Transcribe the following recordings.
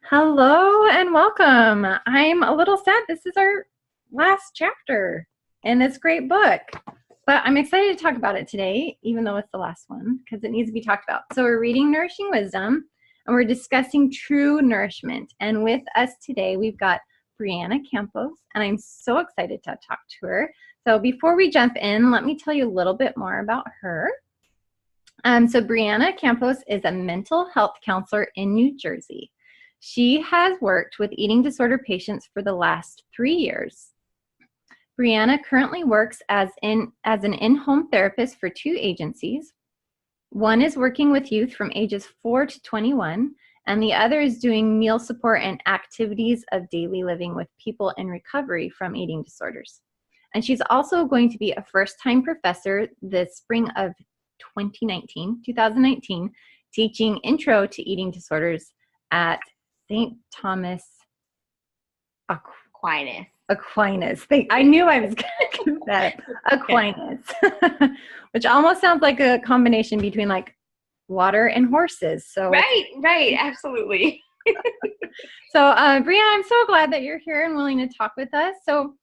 Hello and welcome. I'm a little sad this is our last chapter in this great book, but I'm excited to talk about it today, even though it's the last one, because it needs to be talked about. So we're reading Nourishing Wisdom, and we're discussing true nourishment. And with us today, we've got Brianna Campos, and I'm so excited to talk to her. So before we jump in, let me tell you a little bit more about her. So Brianna Campos is a mental health counselor in New Jersey. She has worked with eating disorder patients for the last 3 years. Brianna currently works as an in-home therapist for 2 agencies. One is working with youth from ages 4 to 21, and the other is doing meal support and activities of daily living with people in recovery from eating disorders. And she's also going to be a first-time professor this spring of 2019, teaching Intro to Eating Disorders at St. Thomas Aquinas. I knew I was going to do that. Aquinas, which almost sounds like a combination between like water and horses. So right, absolutely. So, Brianna, I'm so glad that you're here and willing to talk with us. So,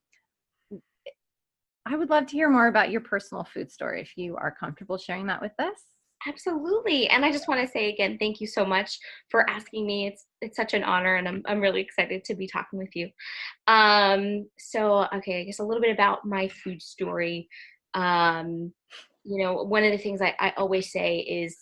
I would love to hear more about your personal food story if you are comfortable sharing that with us. Absolutely. And I just want to say again, thank you so much for asking me. It's such an honor, and I'm really excited to be talking with you. Okay, I guess a little bit about my food story. One of the things I always say is,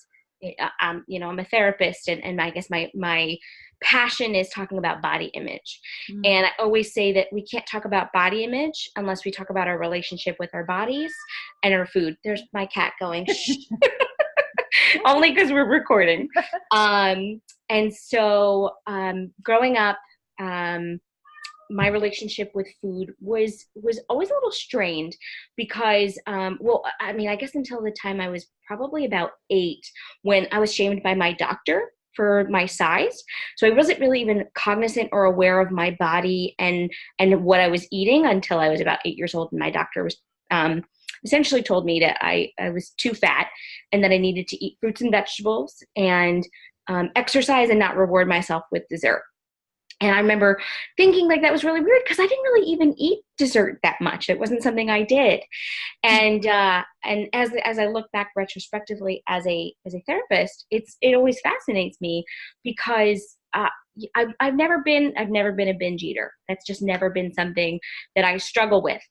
I'm a therapist, and I guess my passion is talking about body image. And I always say that we can't talk about body image unless we talk about our relationship with our bodies and our food. There's my cat going, only because we're recording. Growing up, my relationship with food was always a little strained because, I guess until the time I was probably about 8, when I was shamed by my doctor for my size. So I wasn't really even cognizant or aware of my body and what I was eating until I was about 8 years old, and my doctor was essentially told me that I was too fat and that I needed to eat fruits and vegetables and exercise and not reward myself with dessert. And I remember thinking like that was really weird because I didn't really even eat dessert that much. It wasn't something I did. And as I look back retrospectively as a therapist, it always fascinates me because I've never been a binge eater. That's just never been something that I struggle with.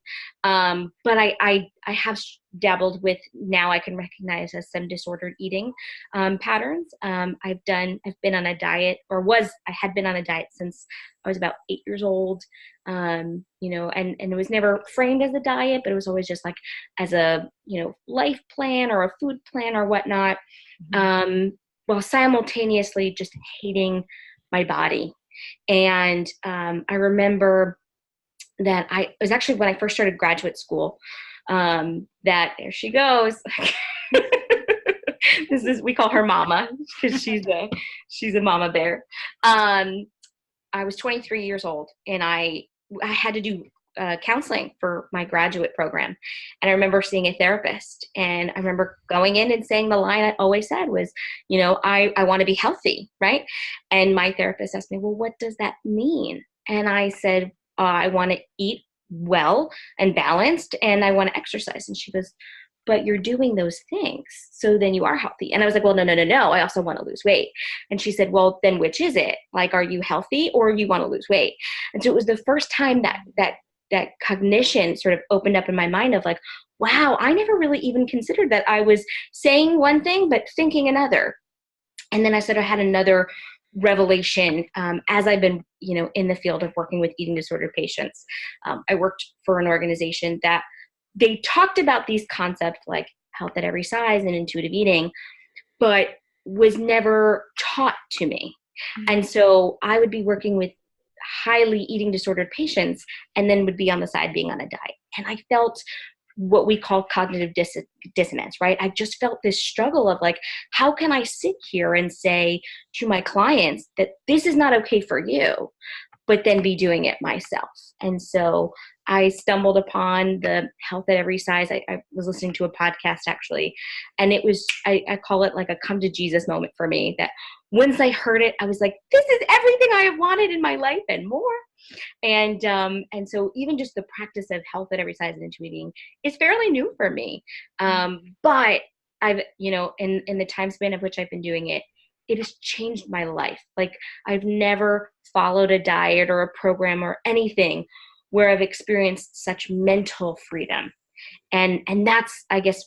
But I have dabbled with, now I can recognize as some disordered eating patterns. I've been on a diet, I had been on a diet since I was about 8 years old. And it was never framed as a diet, but it was always just like as a, life plan or a food plan or whatnot. While simultaneously just hating my body. And I remember that it was actually when I first started graduate school, that there she goes. We call her Mama because she's a mama bear. I was 23 years old, and I had to do counseling for my graduate program. And I remember seeing a therapist, and I remember going in and saying the line I always said was, I want to be healthy, right? And my therapist asked me, well, what does that mean? And I said, I want to eat well and balanced, and I want to exercise. And she goes, but you're doing those things, so then you are healthy. And I was like, well, no. I also want to lose weight. And she said, well, then which is it? Like, are you healthy or you want to lose weight? And so it was the first time that cognition sort of opened up in my mind of like, wow, I never really even considered that I was saying one thing, but thinking another. And then I sort of had another revelation as I've been, in the field of working with eating disorder patients. I worked for an organization that they talked about these concepts like health at every size and intuitive eating, but was never taught to me. And so I would be working with highly eating disordered patients and then would be on the side being on a diet. And I felt what we call cognitive dissonance, right? I just felt this struggle of like, how can I sit here and say to my clients that this is not okay for you, but then be doing it myself? And so I stumbled upon the health at every size. I was listening to a podcast actually, and it was, I call it like a come to Jesus moment for me, that once I heard it, I was like, this is everything I have wanted in my life and more. And so even just the practice of health at every size and intuiting is fairly new for me. But I've, in the time span of which I've been doing it, it has changed my life. Like, I've never followed a diet or a program or anything where I've experienced such mental freedom. And that's, I guess,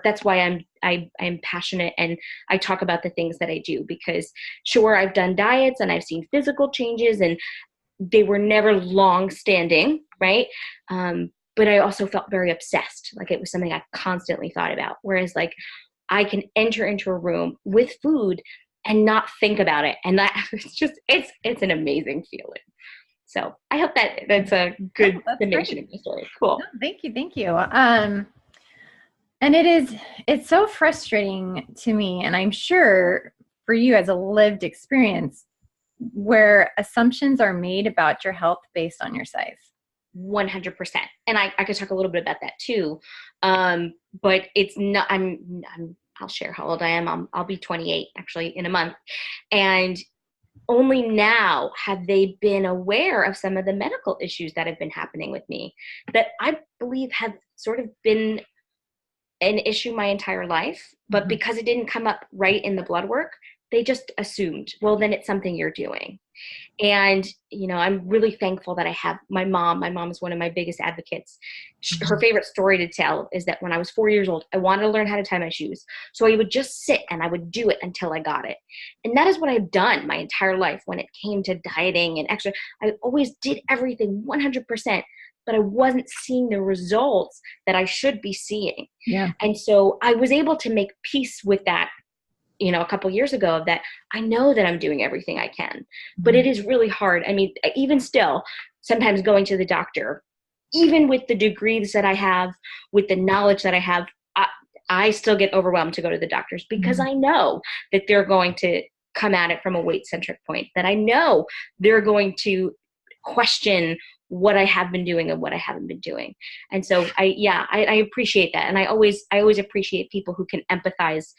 that's why I'm passionate, and I talk about the things that I do, because sure, I've done diets and I've seen physical changes, and they were never long standing, right? But I also felt very obsessed. Like, it was something I constantly thought about. Whereas, like, I can enter into a room with food and not think about it. And that it's an amazing feeling. So I hope that's a good summation of the story. Cool. No, thank you. Thank you. And it's so frustrating to me, and I'm sure for you as a lived experience, where assumptions are made about your health based on your size. 100%. And I could talk a little bit about that too. But it's not, I'll share how old I am. I'll be 28 actually in a month. And only now have they been aware of some of the medical issues that have been happening with me, that I believe have sort of been an issue my entire life. But because it didn't come up right in the blood work, they just assumed, well, then it's something you're doing. And, I'm really thankful that I have my mom. My mom is one of my biggest advocates. Her favorite story to tell is that when I was 4 years old, I wanted to learn how to tie my shoes. So I would just sit and I would do it until I got it. And that is what I've done my entire life when it came to dieting and exercise. I always did everything 100%, but I wasn't seeing the results that I should be seeing. Yeah. And so I was able to make peace with that, a couple years ago, that I know that I'm doing everything I can, but it is really hard. I mean, even still, sometimes going to the doctor, even with the degrees that I have, with the knowledge that I have, I still get overwhelmed to go to the doctors, because I know that they're going to come at it from a weight-centric point, that I know they're going to question what I have been doing and what I haven't been doing. And so I appreciate that. And I always appreciate people who can empathize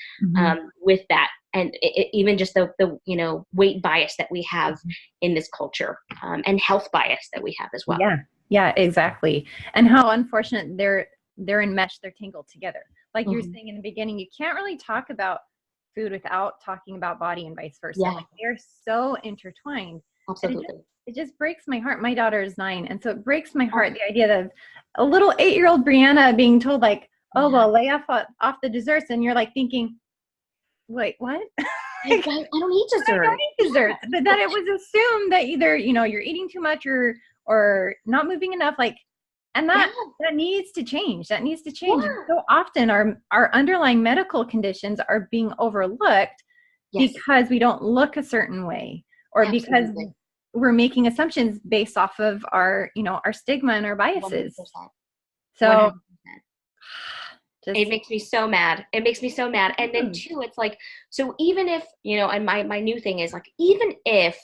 with that. And even just the weight bias that we have in this culture, and health bias that we have as well. Yeah, exactly. And how unfortunate they're enmeshed, they're tangled together. Like you were saying in the beginning, you can't really talk about food without talking about body and vice versa. Yeah. Like, they're so intertwined. Absolutely. It just breaks my heart. My daughter is 9. And so it breaks my heart, the idea of a little 8-year-old Brianna being told, like, oh, well, lay off the desserts. And you're like thinking, wait, what? I don't eat dessert. I don't eat desserts. But then it was assumed that either, you're eating too much or not moving enough. Like, and that needs to change. That needs to change. Yeah. So often our underlying medical conditions are being overlooked because we don't look a certain way, or because we're making assumptions based off of our stigma and our biases. 100%. So 100%. It makes me so mad. And then too, it's like, so even if, and my new thing is, like, even if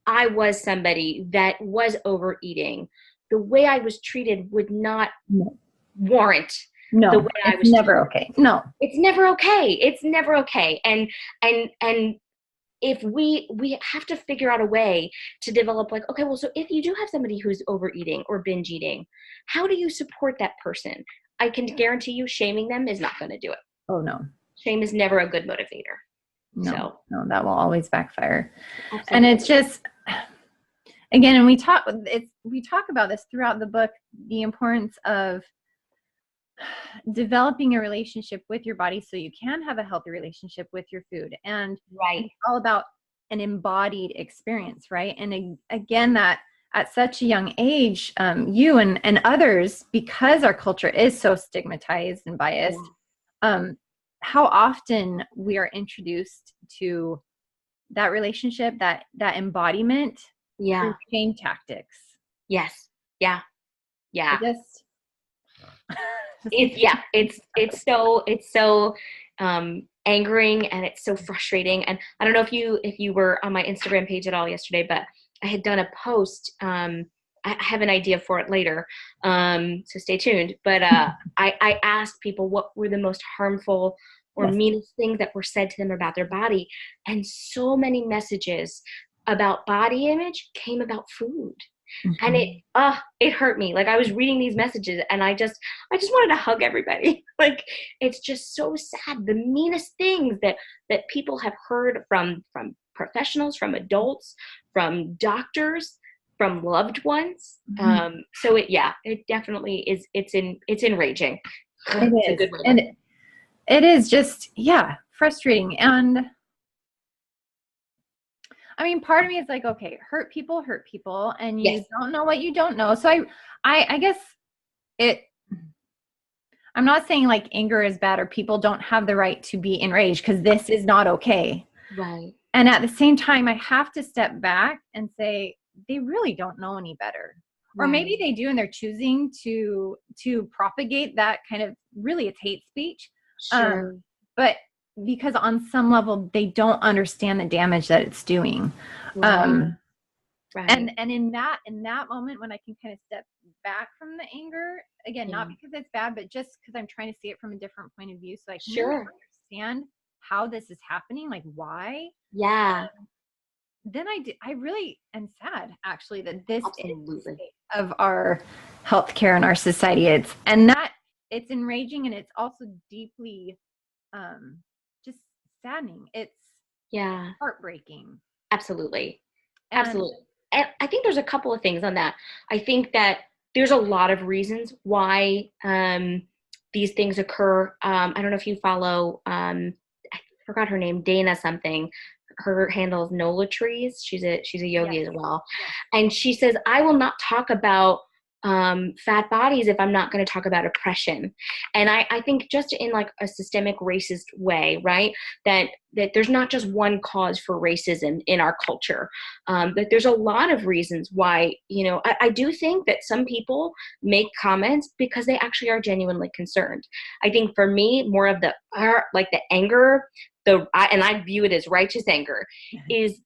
I was somebody that was overeating, the way I was treated would not warrant the way I was never treated. Okay. No, it's never okay. It's never okay. And if we have to figure out a way to develop, like, okay, well, so if you do have somebody who's overeating or binge eating, how do you support that person? I can guarantee you shaming them is not going to do it. Oh, no. Shame is never a good motivator. No, that will always backfire. Absolutely. And it's just, again, and we talk about this throughout the book, the importance of developing a relationship with your body so you can have a healthy relationship with your food. And it's all about an embodied experience, right? And again, that at such a young age, you and others, because our culture is so stigmatized and biased, how often we are introduced to that relationship, that embodiment through shame tactics. Yes. Yeah. It's so angering, and it's so frustrating. And I don't know if you were on my Instagram page at all yesterday, but I had done a post. I have an idea for it later, so stay tuned. But I asked people what were the most harmful or meanest things that were said to them about their body. And so many messages about body image came about food. Mm-hmm. And it hurt me. Like, I was reading these messages and I just wanted to hug everybody. Like, it's just so sad. The meanest things that people have heard from professionals, from adults, from doctors, from loved ones. Mm-hmm. So it definitely is. It's enraging. It It's is. a good word. And it is just, frustrating. And I mean, part of me is like, okay, hurt people, and you don't know what you don't know. So I guess I'm not saying like anger is bad or people don't have the right to be enraged, because this is not okay. Right. And at the same time, I have to step back and say, they really don't know any better. Or maybe they do, and they're choosing to propagate that kind of, really, it's hate speech. Sure. But because on some level they don't understand the damage that it's doing. Right. And in that moment, when I can kind of step back from the anger, again, not because it's bad, but just because I'm trying to see it from a different point of view, so I can really understand how this is happening, like why. Then I really am sad, actually, that this is the state of our healthcare and our society. It's enraging, and it's also deeply just saddening. It's heartbreaking. Absolutely. And I think there's a couple of things on that. I think that there's a lot of reasons why these things occur. I don't know if you follow, I forgot her name, Dana something. Her handle is Nola Trees. She's a yogi as well. And she says, I will not talk about fat bodies if I'm not going to talk about oppression. And I think just in like a systemic racist way, right? That there's not just one cause for racism in our culture. That there's a lot of reasons why, I do think that some people make comments because they actually are genuinely concerned. I think for me, more of the anger, and I view it as righteous anger, is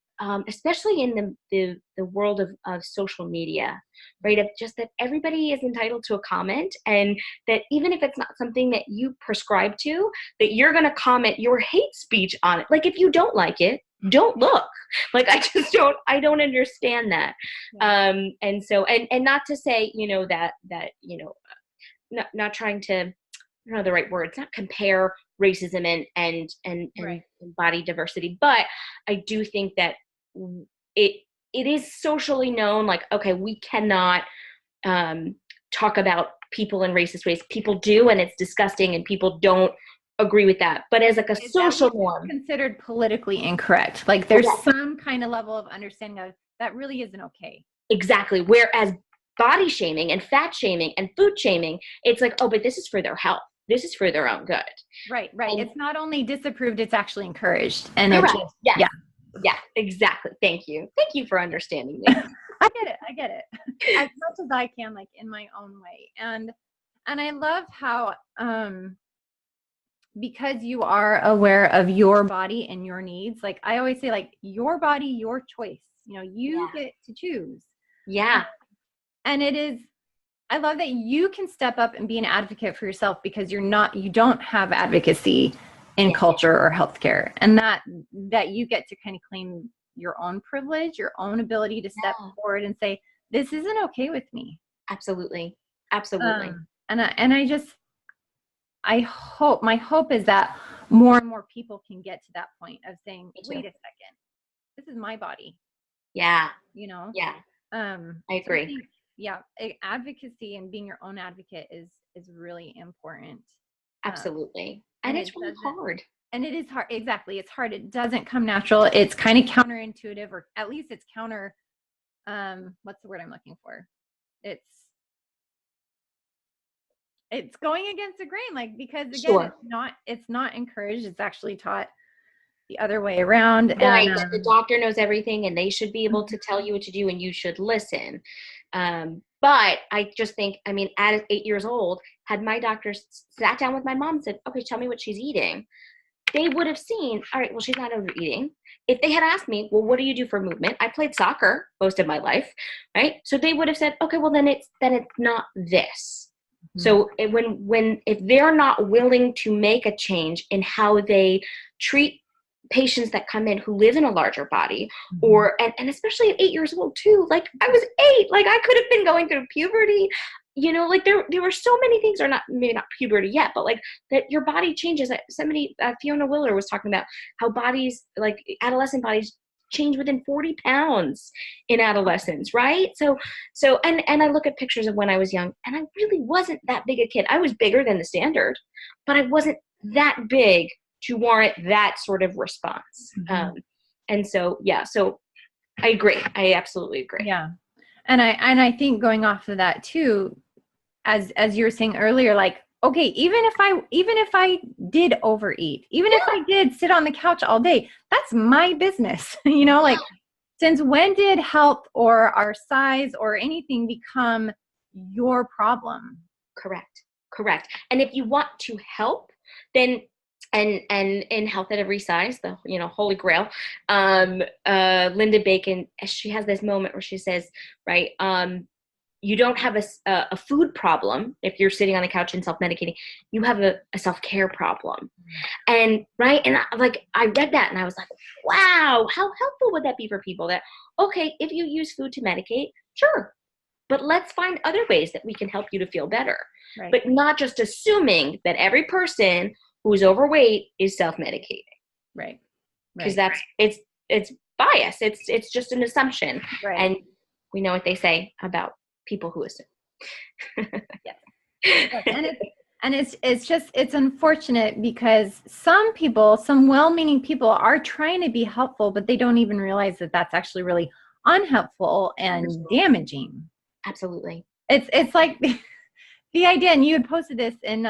especially in the world of social media, right? Of just that everybody is entitled to a comment, and that even if it's not something that you prescribe to, that you're going to comment your hate speech on it. Like, if you don't like it, don't look. Like, I don't understand that. And so, and not to say, not trying to, I don't know the right words, not compare racism and body diversity, but I do think that it is socially known, like, okay, we cannot talk about people in racist ways. People do, and it's disgusting, and people don't agree with that. But as like a social norm, considered politically incorrect. Like, there's some kind of level of understanding of that really isn't okay. Exactly. Whereas body shaming and fat shaming and food shaming, it's like, oh, but this is for their health. This is for their own good. Right. And it's not only disapproved, it's actually encouraged. And yeah, exactly. Thank you for understanding me. I get it as much as I can, like, in my own way. And I love how because you are aware of your body and your needs, like I always say, like, your body, your choice, you get to choose. And it is, I love that you can step up and be an advocate for yourself, because you don't have advocacy in culture or healthcare, and that you get to kind of claim your own privilege, your own ability to step forward and say, this isn't okay with me. Absolutely. I hope, my hope is that more and more people can get to that point of saying, wait a second, this is my body. I agree. Advocacy and being your own advocate is really important. Absolutely. And it's really hard. And it is hard. Exactly. It's hard. It doesn't come natural. It's kind of counterintuitive, or at least it's counter, what's the word I'm looking for? It's going against the grain, like, because again, it's not encouraged. It's actually taught the other way around. Right. And, the doctor knows everything, and they should be able to tell you what to do, and you should listen. But I just think, I mean, at 8 years old, had my doctor sat down with my mom and said, okay, tell me what she's eating, they would have seen, all right, well, she's not overeating. If they had asked me, well, what do you do for movement? I played soccer most of my life, right? So they would have said, okay, well, then it's not this. So if they're not willing to make a change in how they treat patients that come in who live in a larger body, or and especially at 8 years old too, like I was 8, like I could have been going through puberty, like there were so many things, or not, maybe not puberty yet, but like that your body changes. Somebody, Fiona Willer was talking about how bodies, like adolescent bodies, change within 40 pounds in adolescence, right? So and I look at pictures of when I was young, and I really wasn't that big a kid. I was bigger than the standard, but I wasn't that big to warrant that sort of response. And so I agree. I absolutely agree. Yeah. And I think going off of that too, as you were saying earlier, like, okay, even if I did overeat, even if I did sit on the couch all day, that's my business. Like, since when did health or our size or anything become your problem? Correct. And if you want to help, then and in Health at Every Size, the holy grail, Linda Bacon, she has this moment where she says, right, you don't have a food problem if you're sitting on the couch and self-medicating. You have a self-care problem. And right, and I read that and I was like, wow, how helpful would that be for people? That, okay, if you use food to medicate, sure, but let's find other ways that we can help you to feel better. Right. But not just assuming that every person who's overweight is self-medicating. Right. Because it's bias. It's just an assumption. Right. And we know what they say about people who assume. And it's unfortunate because some well-meaning people are trying to be helpful, but they don't even realize that that's actually really unhelpful and damaging. Absolutely. It's like the idea, and you had posted this in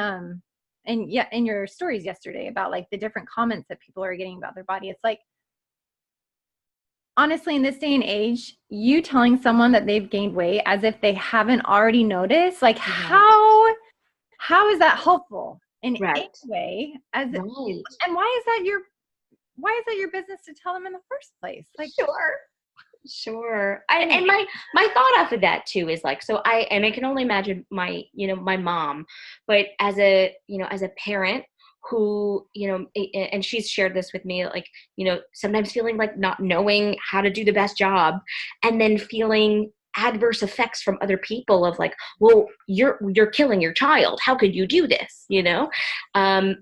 your stories yesterday about like the different comments that people are getting about their body. It's like, honestly, in this day and age, you telling someone that they've gained weight as if they haven't already noticed, like how is that helpful in any way? And why is that your business to tell them in the first place? Like, Sure. And my thought off of that too is like, so I can only imagine my mom, but as a parent who, and she's shared this with me, like, sometimes feeling like not knowing how to do the best job, and then feeling adverse effects from other people of like, well, you're killing your child. How could you do this? I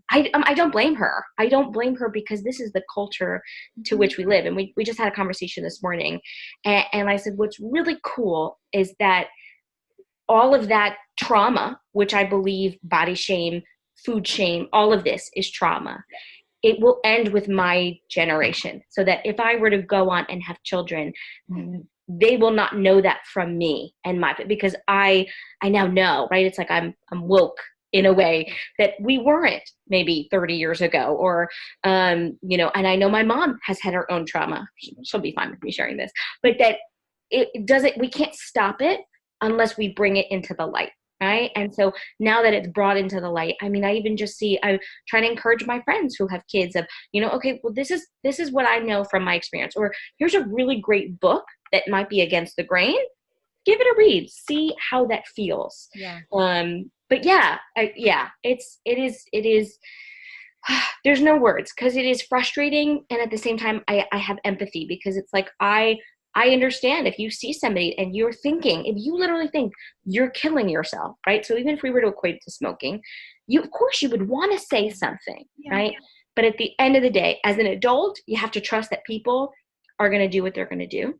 don't blame her. I don't blame her because this is the culture to which we live. And we just had a conversation this morning, and I said, what's really cool is that all of that trauma, which I believe body shame, food shame, all of this is trauma. It will end with my generation, so that if I were to go on and have children, they will not know that from me and because I now know, right? It's like I'm woke in a way that we weren't maybe 30 years ago, or, and I know my mom has had her own trauma. She'll be fine with me sharing this, but that we can't stop it unless we bring it into the light. Right. And so now that it's brought into the light, I mean, I even just I try to encourage my friends who have kids of, okay, well, this is what I know from my experience, or here's a really great book that might be against the grain. Give it a read, see how that feels. Yeah. But it is, there's no words, because it is frustrating. And at the same time, I have empathy, because it's like, I understand if you see somebody and you're thinking, if you literally think you're killing yourself, right? So even if we were to equate it to smoking, of course you would want to say something, right? But at the end of the day, as an adult, you have to trust that people are going to do what they're going to do.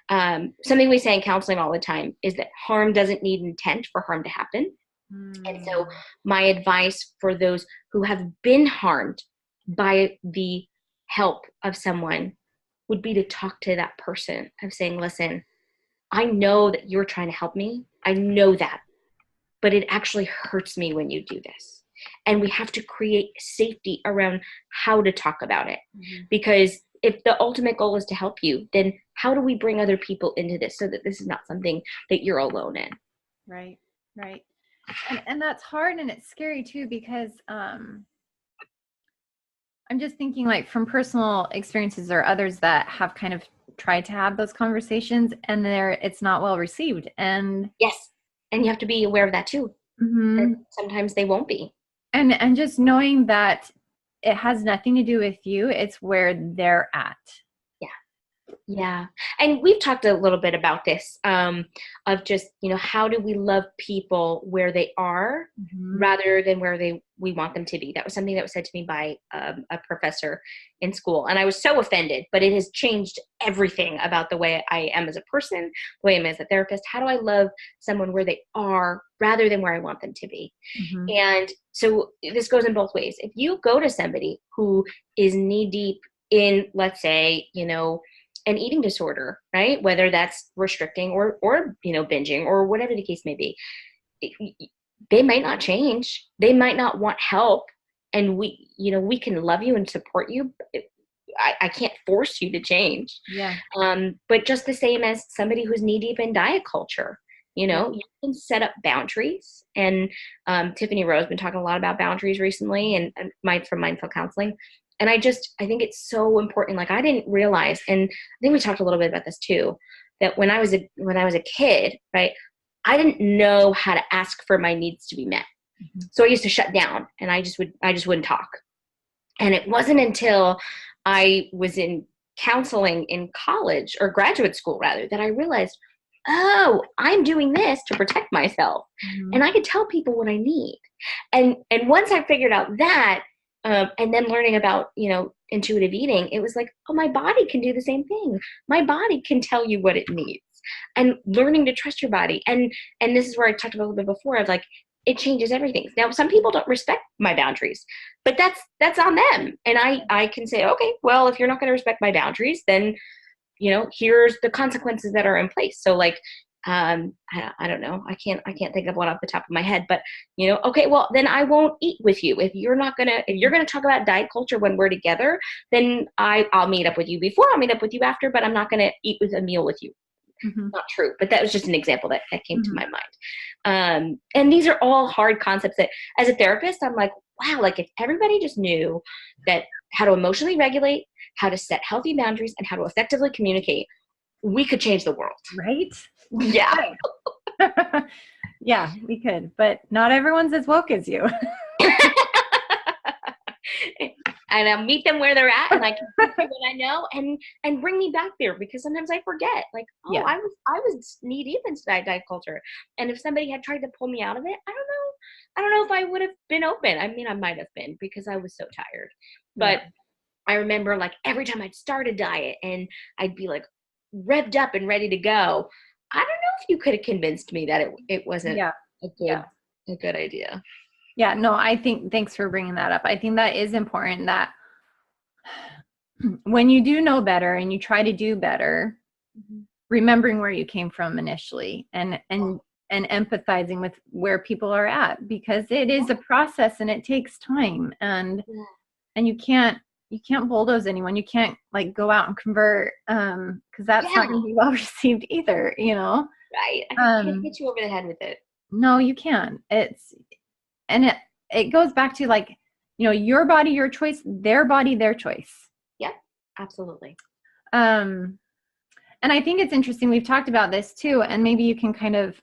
Something we say in counseling all the time is that harm doesn't need intent for harm to happen. And so my advice for those who have been harmed by the help of someone would be to talk to that person of saying, listen, I know that you're trying to help me. I know that, but it actually hurts me when you do this. And we have to create safety around how to talk about it. Because if the ultimate goal is to help you, then how do we bring other people into this so that this is not something that you're alone in? Right. And that's hard, and it's scary too, because I'm just thinking, like, from personal experiences or others that have kind of tried to have those conversations, and it's not well received. And yes, and you have to be aware of that too. Mm-hmm. and sometimes they won't be. And just knowing that it has nothing to do with you, it's where they're at. Yeah. And we've talked a little bit about this, of just, how do we love people where they are rather than where we want them to be. That was something that was said to me by a professor in school. And I was so offended, but it has changed everything about the way I am as a person, the way I am as a therapist. How do I love someone where they are rather than where I want them to be? Mm-hmm. And so this goes in both ways. If you go to somebody who is knee deep in, let's say, an eating disorder, right? Whether that's restricting or binging or whatever the case may be, they might not change. They might not want help, and we can love you and support you. I can't force you to change. Yeah. But just the same as somebody who's knee deep in diet culture, you can set up boundaries. And Tiffany Rowe's been talking a lot about boundaries recently, and from Mindful Counseling. And I think it's so important. Like, I didn't realize, and I think we talked a little bit about this too, that when I was a kid, right, I didn't know how to ask for my needs to be met. Mm-hmm. So I used to shut down, and I just wouldn't talk. And it wasn't until I was in counseling in college, or graduate school rather, that I realized, oh, I'm doing this to protect myself. Mm-hmm. And I could tell people what I need. And once I figured out that, and then learning about, intuitive eating, it was like, oh, my body can do the same thing. My body can tell you what it needs, and learning to trust your body. And this is where I talked about a little bit before of like, it changes everything. Now, some people don't respect my boundaries, but that's on them. And I can say, okay, well, if you're not going to respect my boundaries, then, here's the consequences that are in place. So like, I don't know. I can't think of one off the top of my head, but okay, well then I won't eat with you. If you're going to talk about diet culture when we're together, then I'll meet up with you before, I'll meet up with you after, but I'm not going to eat with a meal with you. Mm-hmm. Not true, but that was just an example that came mm-hmm. to my mind. And these are all hard concepts that as a therapist, I'm like, wow, like if everybody just knew that how to emotionally regulate, how to set healthy boundaries, and how to effectively communicate, we could change the world. Right? Yeah. Yeah, we could, but not everyone's as woke as you. And I'll meet them where they're at, and I can teach you what I know, and bring me back there, because sometimes I forget. Like, oh, yeah. I was knee deep into diet culture, and if somebody had tried to pull me out of it, I don't know if I would have been open. I mean, I might have been, because I was so tired. But yeah. I remember, like, every time I'd start a diet and I'd be like revved up and ready to go, I don't know if you could have convinced me that it wasn't a good idea. Yeah, no, I think, thanks for bringing that up. I think that is important, that when you do know better and you try to do better, mm-hmm. remembering where you came from initially, and empathizing with where people are at, because it is a process and it takes time, and you can't bulldoze anyone. You can't like go out and convert, because that's not going to be well received either, Right. I can't hit you over the head with it. No, you can't. It goes back to like, your body, your choice, their body, their choice. Yep, absolutely. And I think it's interesting. We've talked about this too, and maybe you can kind of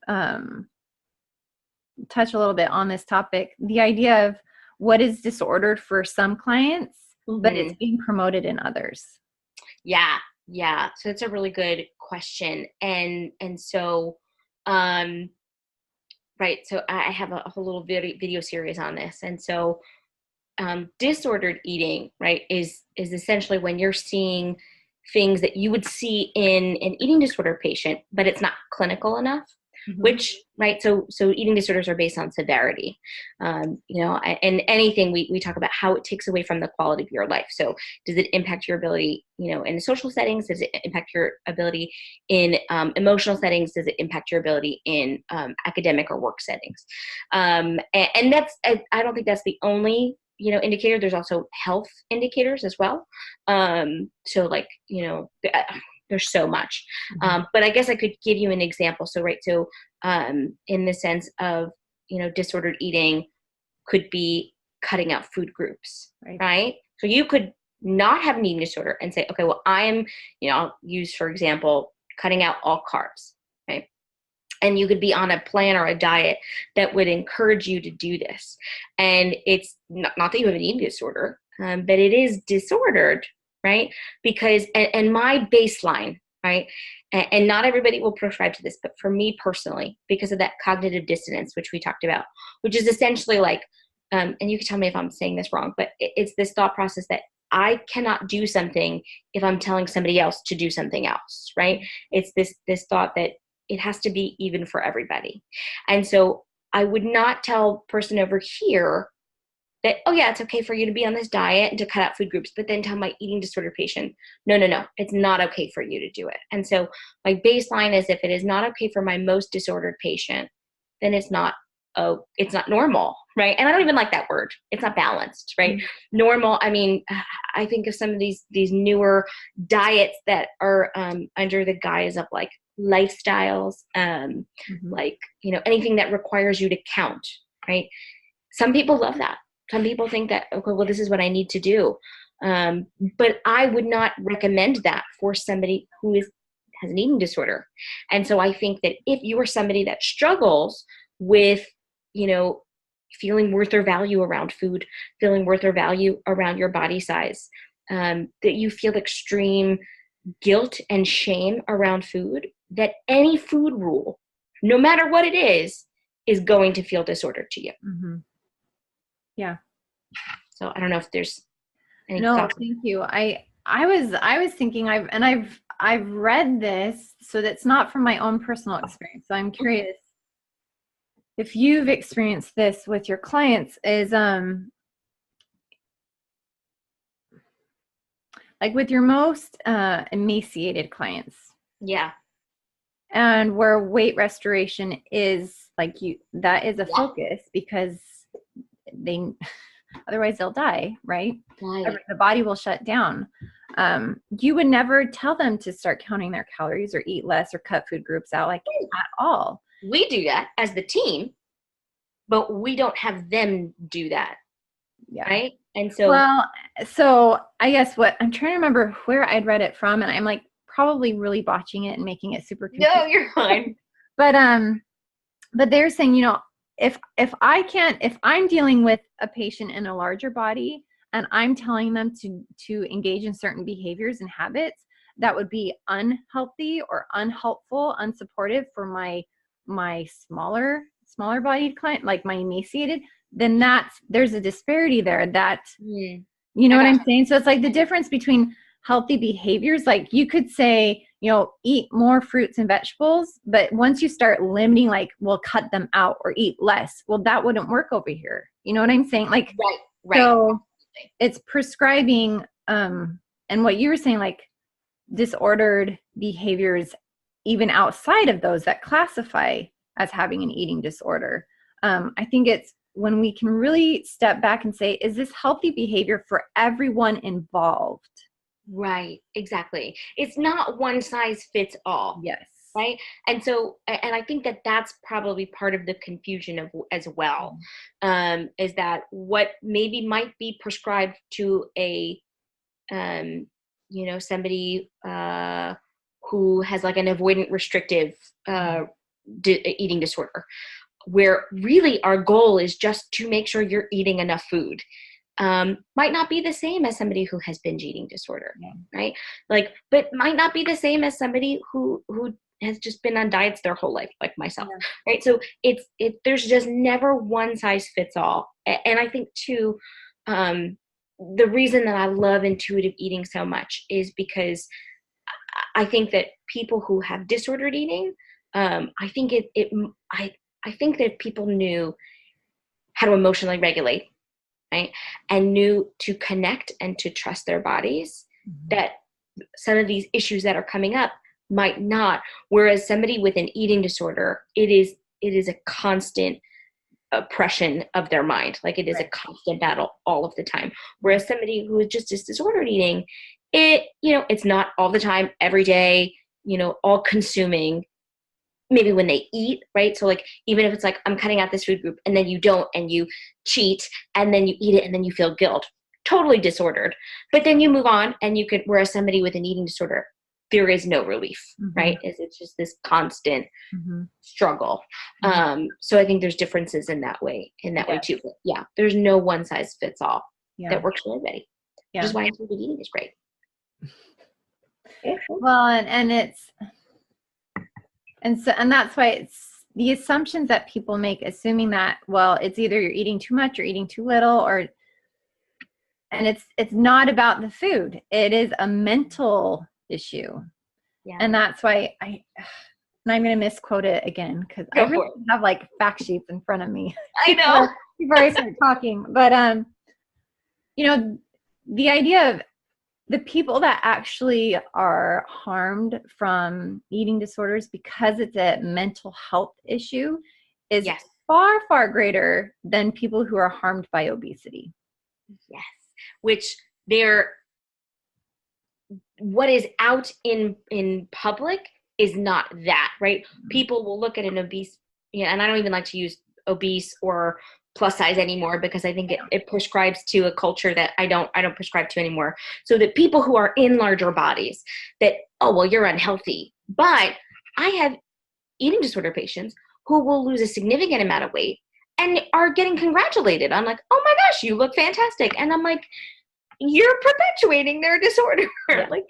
touch a little bit on this topic. The idea of what is disordered for some clients, mm-hmm. but it's being promoted in others. Yeah. So it's a really good question. And so, right. So I have a whole little video series on this. And so, disordered eating, right, is essentially when you're seeing things that you would see in an eating disorder patient, but it's not clinical enough. Mm-hmm. Which, right, so eating disorders are based on severity, and anything we talk about how it takes away from the quality of your life. So does it impact your ability, in social settings? Does it impact your ability in emotional settings? Does it impact your ability in academic or work settings? And that's, I don't think that's the only indicator. There's also health indicators as well. So like, there's so much. Mm-hmm. But I guess I could give you an example. So, right. So, in the sense of, disordered eating could be cutting out food groups, right? So you could not have an eating disorder and say, okay, well, I'm, I'll use, for example, cutting out all carbs, right? And you could be on a plan or a diet that would encourage you to do this. And it's not that you have an eating disorder, but it is disordered, right? Because, and my baseline, right? And not everybody will prescribe to this, but for me personally, because of that cognitive dissonance, which we talked about, which is essentially like, and you can tell me if I'm saying this wrong, but it's this thought process that I cannot do something if I'm telling somebody else to do something else, right? It's this thought that it has to be even for everybody. And so I would not tell person over here that, oh yeah, it's okay for you to be on this diet and to cut out food groups, but then tell my eating disorder patient, no, it's not okay for you to do it. And so my baseline is, if it is not okay for my most disordered patient, then it's not normal, right? And I don't even like that word. It's not balanced, right? Mm-hmm. Normal, I mean, I think of some of these newer diets that are under the guise of like lifestyles, like, anything that requires you to count, right? Some people love that. Some people think that, okay, well, this is what I need to do. But I would not recommend that for somebody who has an eating disorder. And so I think that if you are somebody that struggles with, feeling worth or value around food, feeling worth or value around your body size, that you feel extreme guilt and shame around food, that any food rule, no matter what it is going to feel disordered to you. Mm-hmm. Yeah. So I don't know if there's any thoughts. Thank you. I was thinking I've read this, so that's not from my own personal experience. So I'm curious if you've experienced this with your clients, is like with your most emaciated clients. Yeah. And where weight restoration is like that is a focus, because otherwise they'll die, right? The body will shut down. You would never tell them to start counting their calories or eat less or cut food groups out at all. We do that as the team, but we don't have them do that. Yeah. Right. And so, I guess what I'm trying to remember where I'd read it from, and I'm like probably really botching it and making it super confusing. No, you're fine. But they're saying, if I'm dealing with a patient in a larger body and I'm telling them to engage in certain behaviors and habits that would be unhealthy or unhelpful, unsupportive for my smaller bodied client, like my emaciated, then there's a disparity there that, what I'm saying? So it's like the difference between healthy behaviors. Like you could say, eat more fruits and vegetables, but once you start limiting, like, well, cut them out or eat less, well, that wouldn't work over here. You know what I'm saying? Like, right. So it's prescribing, and what you were saying, like disordered behaviors, even outside of those that classify as having an eating disorder. I think it's when we can really step back and say, is this healthy behavior for everyone involved? Right. Exactly. It's not one size fits all. Yes. Right. And so, and I think that that's probably part of the confusion as well, is that what maybe might be prescribed to a, somebody who has like an avoidant restrictive eating disorder, where really our goal is just to make sure you're eating enough food, might not be the same as somebody who has binge eating disorder, right? Like, but might not be the same as somebody who has just been on diets their whole life, like myself, right? So there's just never one size fits all. And I think too, the reason that I love intuitive eating so much is because I think that people who have disordered eating, I think that people knew how to emotionally regulate, right? And knew to connect and to trust their bodies, that some of these issues that are coming up might not. Whereas somebody with an eating disorder, it is a constant oppression of their mind. Like it is a constant battle all of the time. Whereas somebody who is just disordered eating, it's not all the time, every day, all consuming. Maybe when they eat, right? So like, even if it's like, I'm cutting out this food group, and then you don't, and you cheat, and then you eat it, and then you feel guilt, totally disordered. But then you move on, and whereas somebody with an eating disorder, there is no relief, Mm-hmm. right? It's just this constant Mm-hmm. struggle. So I think there's differences in that way too. But yeah, there's no one size fits all that works for everybody. Which is why intuitive eating is great. Well, and that's why it's the assumptions that people make, assuming that, well, it's either you're eating too much or eating too little, and it's not about the food. It is a mental issue. Yeah. And that's why and I'm going to misquote it again, because I really have like fact sheets in front of me. I know. Before I start talking. But, you know, the idea of the people that actually are harmed from eating disorders because it's a mental health issue is far, far greater than people who are harmed by obesity. Yes. Which what is out in public is not that, right? Mm-hmm. People will look at an obese, and I don't even like to use obese or plus size anymore, because I think it prescribes to a culture that I don't prescribe to anymore. So that people who are in larger bodies, that, oh, well, you're unhealthy. But I have eating disorder patients who will lose a significant amount of weight and are getting congratulated. I'm like, oh my gosh, you look fantastic. And I'm like, you're perpetuating their disorder. Yeah. Like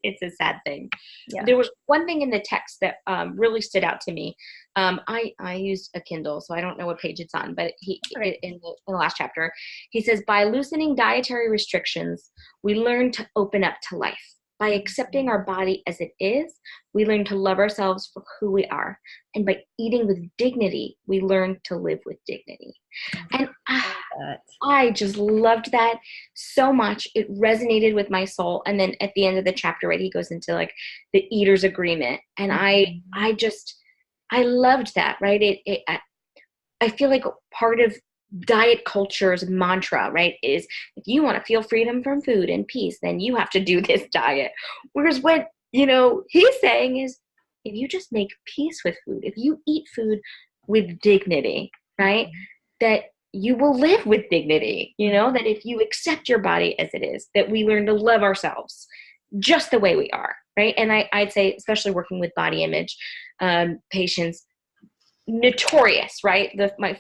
it's a sad thing. Yeah. There was one thing in the text that really stood out to me. I used a Kindle, so I don't know what page it's on, but in the last chapter, he says, by loosening dietary restrictions, we learn to open up to life. By accepting our body as it is, we learn to love ourselves for who we are. And by eating with dignity, we learn to live with dignity. And I just loved that so much. It resonated with my soul. And then at the end of the chapter, right, he goes into like the eater's agreement. And I loved that, right? I feel like part of diet culture's mantra, right, is if you want to feel freedom from food and peace, then you have to do this diet. Whereas what, he's saying is, if you just make peace with food, if you eat food with dignity, right, that you will live with dignity, that if you accept your body as it is, that we learn to love ourselves just the way we are, right? And I'd say, especially working with body image patients, notorious, right? My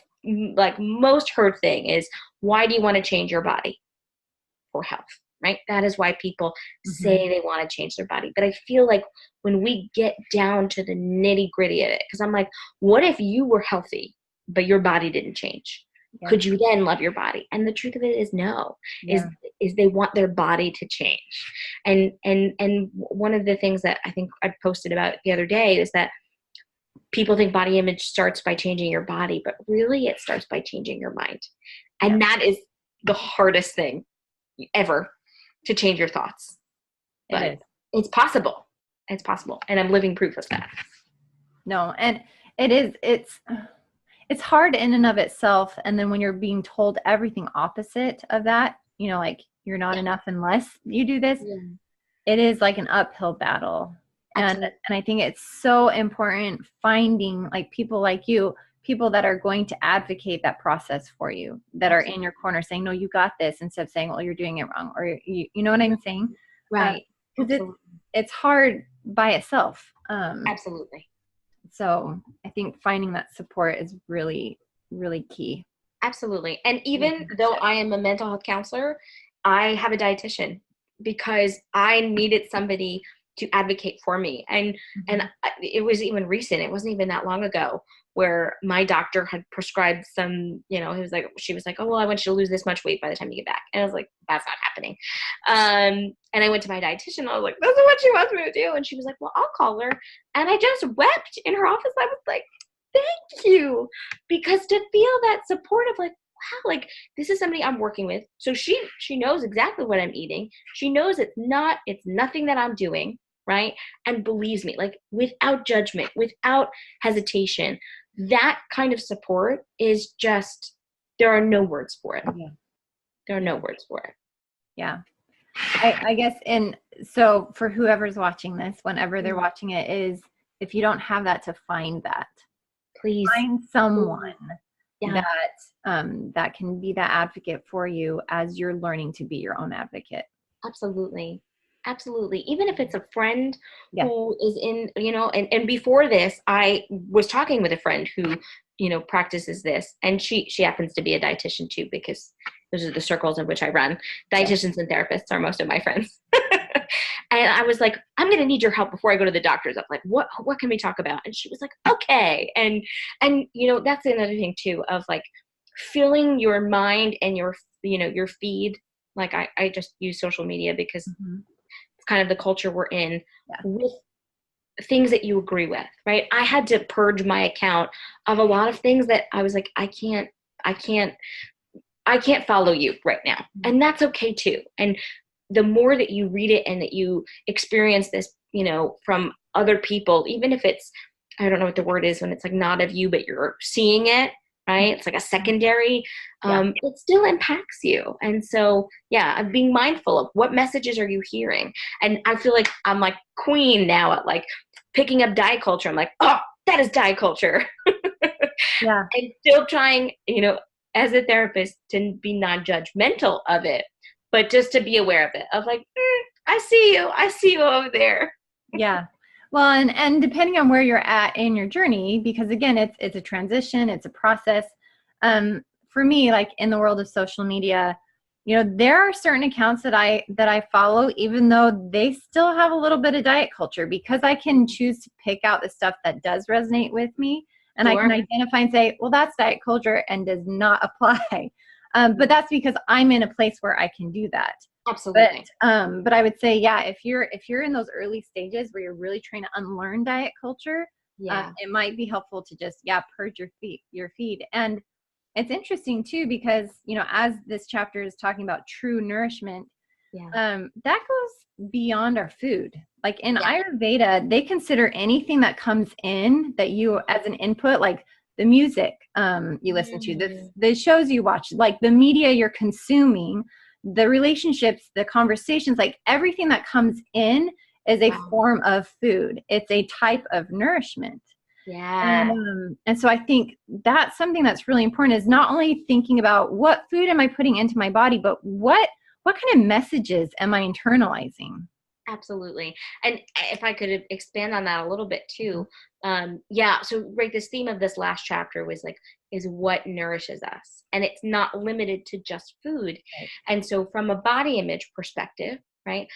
most heard thing is, why do you want to change your body? For health, right? That is why people say they want to change their body. But I feel like when we get down to the nitty gritty of it, because I'm like, what if you were healthy, but your body didn't change? Yeah. Could you then love your body? And the truth of it is no, is they want their body to change. And one of the things that I think I posted about the other day is that people think body image starts by changing your body, but really it starts by changing your mind. And that is the hardest thing ever, to change your thoughts. But it's possible. It's possible. And I'm living proof of that. No, and it's hard in and of itself. And then when you're being told everything opposite of that, like you're not enough unless you do this, it is like an uphill battle. And I think it's so important finding like people like you, people that are going to advocate that process for you, that are in your corner saying, no, you got this, instead of saying, well, you're doing it wrong. Or you know what I'm saying? Right. Because it's hard by itself. Absolutely. So I think finding that support is really, really key. Absolutely. And even though I am a mental health counselor, I have a dietitian because I needed somebody to advocate for me. And it was even recent. It wasn't even that long ago where my doctor had prescribed some, she was like, oh, well, I want you to lose this much weight by the time you get back. And I was like, that's not happening. And I went to my dietitian. I was like, this is what she wants me to do. And she was like, well, I'll call her. And I just wept in her office. I was like, thank you. Because to feel that support of like, wow, like this is somebody I'm working with. So she knows exactly what I'm eating. She knows it's nothing that I'm doing. Right. And believes me, like without judgment, without hesitation, that kind of support is just, there are no words for it. Yeah. There are no words for it. Yeah. I guess, so for whoever's watching this, whenever they're watching it, is if you don't have that, to find that. Please find someone that can be that advocate for you as you're learning to be your own advocate. Absolutely. Absolutely. Even if it's a friend Yeah. who is in, and before this, I was talking with a friend who, practices this, and she happens to be a dietitian too, because those are the circles in which I run. Dietitians and therapists are most of my friends. And I was like, I'm going to need your help before I go to the doctors. I'm like, what can we talk about? And she was like, okay. And, that's another thing too, of like filling your mind and your feed. Like I just use social media because Mm-hmm. it's kind of the culture we're in, Yeah. with things that you agree with, right? I had to purge my account of a lot of things that I was like, I can't follow you right now. And that's okay too. And the more that you read it and that you experience this, from other people, even if it's, I don't know what the word is when it's like not of you, but you're seeing it, right? It's like a secondary, it still impacts you. And so, yeah, I'm being mindful of what messages are you hearing. And I feel like I'm like queen now at like picking up diet culture. I'm like, oh, that is diet culture. Yeah. And still trying, as a therapist, to be non-judgmental of it, but just to be aware of it, of like, I see you over there. Yeah. Well, and depending on where you're at in your journey, because again, it's a transition, it's a process. For me, like in the world of social media, there are certain accounts that I follow, even though they still have a little bit of diet culture, because I can choose to pick out the stuff that does resonate with me, and Sure. I can identify and say, well, that's diet culture and does not apply. But that's because I'm in a place where I can do that. Absolutely. But I would say, yeah, if you're in those early stages where you're really trying to unlearn diet culture, Yeah. it might be helpful to just purge your feed. And it's interesting too, because as this chapter is talking about true nourishment, that goes beyond our food. Like in Ayurveda, they consider anything that comes in that you as an input, like the music you listen to, the shows you watch, like the media you're consuming, the relationships, the conversations, like everything that comes in is a form of food. It's a type of nourishment. Yeah. And so I think that's something that's really important, is not only thinking about what food am I putting into my body, but what kind of messages am I internalizing? Absolutely. And if I could expand on that a little bit too. So right, this theme of this last chapter was like, is what nourishes us. And it's not limited to just food. Right. And so from a body image perspective, right?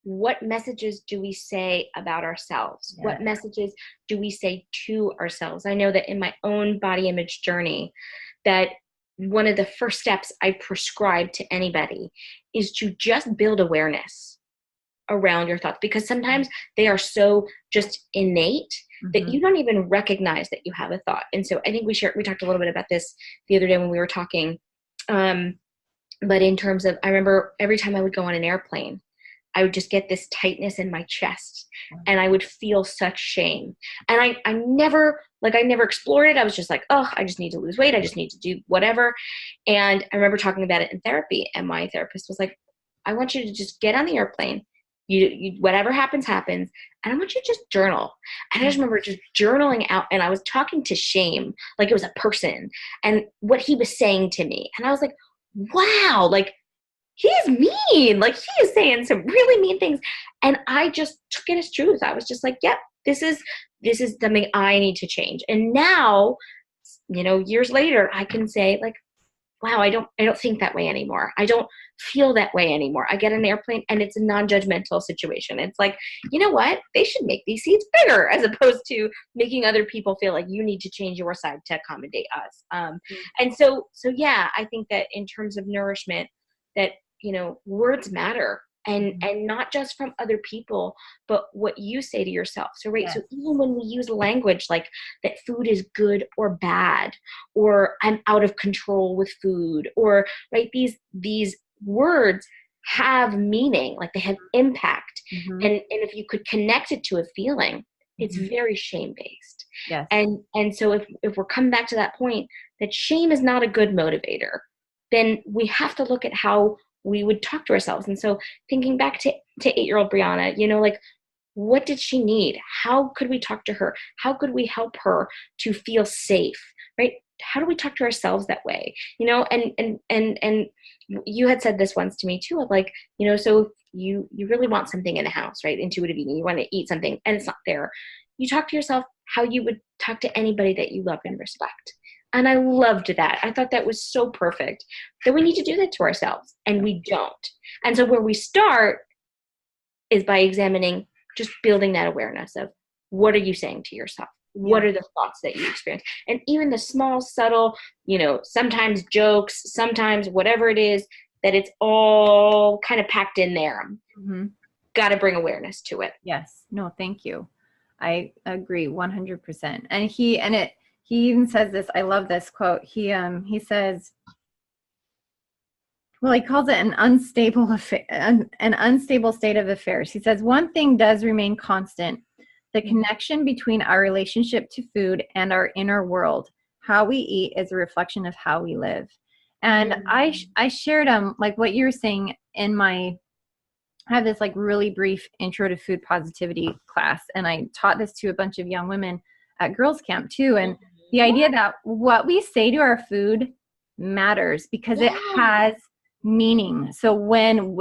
What messages do we say about ourselves? Yeah. What messages do we say to ourselves? I know that in my own body image journey, that one of the first steps I prescribe to anybody is to just build awareness around your thoughts, because sometimes they are so just innate that you don't even recognize that you have a thought. And so I think we talked a little bit about this the other day when we were talking. But in terms of, I remember every time I would go on an airplane, I would just get this tightness in my chest, and I would feel such shame. And I never explored it. I was just like, oh, I just need to lose weight. I just need to do whatever. And I remember talking about it in therapy, and my therapist was like, I want you to just get on the airplane. You whatever happens, happens. And I want you to just journal. And I just remember just journaling out, and I was talking to shame like it was a person, and what he was saying to me. And I was like, wow, like, he's mean. Like, he is saying some really mean things. And I just took it as truth. I was just like, yep, this is something I need to change. And now, years later, I can say like, wow, I don't think that way anymore. I don't feel that way anymore. I get an airplane and it's a non-judgmental situation. It's like, you know what? They should make these seats bigger, as opposed to making other people feel like you need to change your side to accommodate us. And so yeah, I think that in terms of nourishment, that, words matter. And not just from other people, but what you say to yourself. So, right. Yeah. So even when we use language like that food is good or bad, or I'm out of control with food, or right, these words have meaning, like they have impact. And if you could connect it to a feeling, it's very shame-based. Yes. And so if we're coming back to that point that shame is not a good motivator, then we have to look at how we would talk to ourselves. And so thinking back to 8-year-old Brianna, like, what did she need? How could we talk to her? How could we help her to feel safe, right? How do we talk to ourselves that way? And you had said this once to me too, of like, so you really want something in the house, right? Intuitive eating, you want to eat something and it's not there. You talk to yourself how you would talk to anybody that you love and respect. And I loved that. I thought that was so perfect that we need to do that to ourselves, and we don't. And so where we start is by examining, just building that awareness of, what are you saying to yourself? What are the thoughts that you experience? And even the small, subtle, sometimes jokes, sometimes whatever it is, that it's all kind of packed in there. Mm-hmm. Got to bring awareness to it. Yes. No, thank you. I agree 100%. And he even says this, I love this quote. He says, well, he calls it an unstable state of affairs. He says, one thing does remain constant: the connection between our relationship to food and our inner world. How we eat is a reflection of how we live. And I shared like what you were saying I have this like really brief intro to food positivity class, and I taught this to a bunch of young women at girls camp too. And the idea that what we say to our food matters because it has meaning. So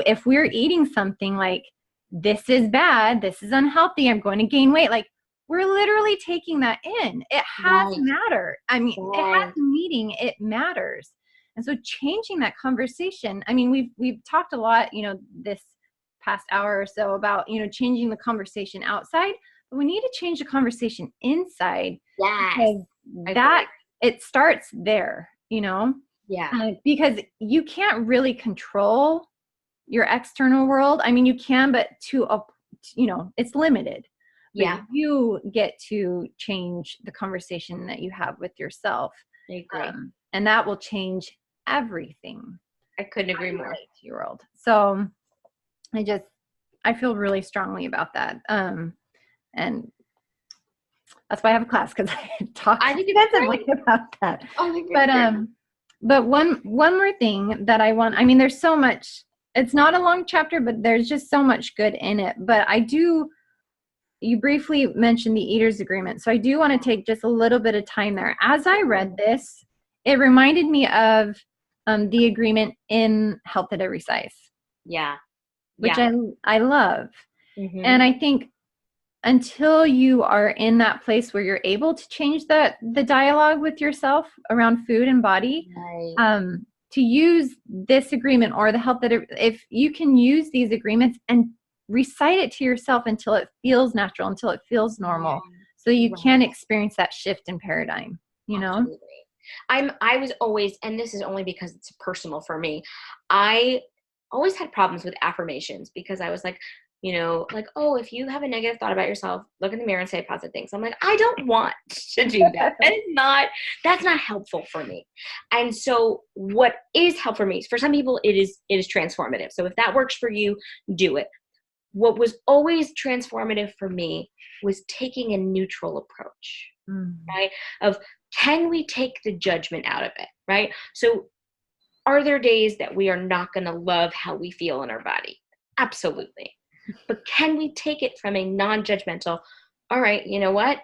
if we're eating something like, this is bad, this is unhealthy, I'm going to gain weight, like, we're literally taking that in. It has matter. I mean, it has meaning. It matters. And so changing that conversation, I mean, we've talked a lot, this past hour or so about, changing the conversation outside, but we need to change the conversation inside. Because it starts there, because you can't really control your external world. I mean, you can, but it's limited. But you get to change the conversation that you have with yourself. I agree. And that will change everything. I couldn't agree more. To your world. So I feel really strongly about that. And that's why I have a class, because I talk extensively about that. But one more thing that I want, I mean, there's so much, it's not a long chapter, but there's just so much good in it. But you briefly mentioned the Eater's Agreement. So I do want to take just a little bit of time there. As I read this, it reminded me of the agreement in Health at Every Size. Which I love. Mm-hmm. And I think until you are in that place where you're able to change the dialogue with yourself around food and body, to use this agreement or the Health that if you can use these agreements and recite it to yourself until it feels natural, until it feels normal, so you can experience that shift in paradigm, Absolutely. I was always, and this is only because it's personal for me, I always had problems with affirmations, because I was like, oh, if you have a negative thought about yourself, look in the mirror and say positive things. I'm like, I don't want to do that. That's not helpful for me. And so what is helpful for me, for some people, it is transformative. So if that works for you, do it. What was always transformative for me was taking a neutral approach, right? Of, can we take the judgment out of it, right? So are there days that we are not going to love how we feel in our body? Absolutely. But can we take it from a non-judgmental, all right, you know what?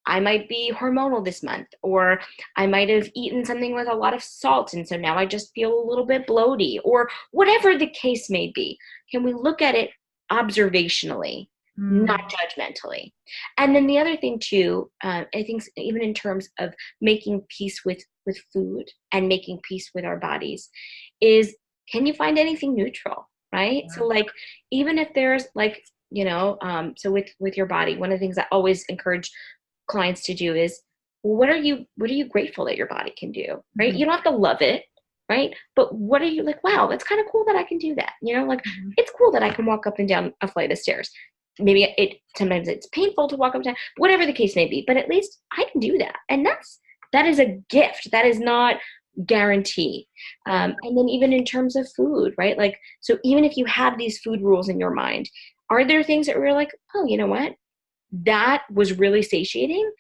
I might be hormonal this month, or I might have eaten something with a lot of salt, and so now I just feel a little bit bloaty, or whatever the case may be. Can we look at it observationally, not judgmentally? And then the other thing too, I think even in terms of making peace with food and making peace with our bodies, is, can you find anything neutral, right? So like, even if there's like, so with your body, one of the things I always encourage clients to do is, what are you grateful that your body can do, right? You don't have to love it, right? But what are you like, wow, that's kind of cool that I can do that. It's cool that I can walk up and down a flight of stairs. Maybe sometimes it's painful to walk up and down, whatever the case may be, but at least I can do that. And that is a gift. That is not guarantee. And then even in terms of food, right? Like, so even if you have these food rules in your mind, are there things that we're like, oh, you know what? That was really satiating,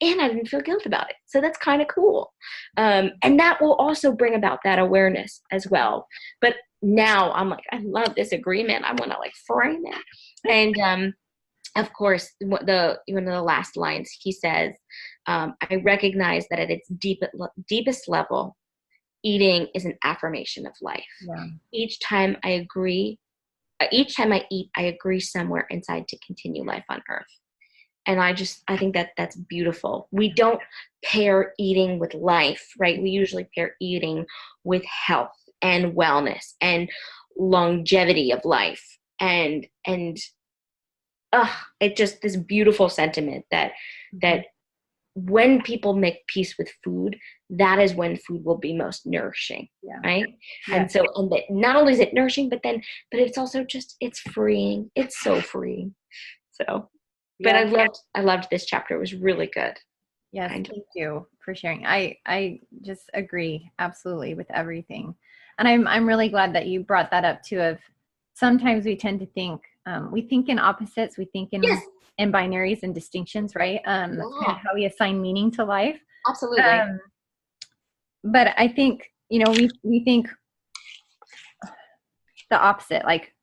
and I didn't feel guilt about it. So that's kind of cool. And that will also bring about that awareness as well. But now I'm like, I love this agreement. I want to like frame it. And of course, one of the last lines, he says, I recognize that at its deepest level, eating is an affirmation of life. Each time I agree each time I eat, I agree somewhere inside to continue life on earth. And I think that that's beautiful. We don't pair eating with life, right? We usually pair eating with health and wellness and longevity of life. And it just, this beautiful sentiment that when people make peace with food, that is when food will be most nourishing, right? Yeah. And so, and that not only is it nourishing, but it's also just, it's freeing. It's so freeing. So, but I loved this chapter. It was really good. Yes, thank you for sharing. I just agree absolutely with everything. And I'm really glad that you brought that up too, of sometimes we tend to think, we think in opposites, we think in binaries and distinctions, right? That's kind of how we assign meaning to life. Absolutely. But I think, we think the opposite, like,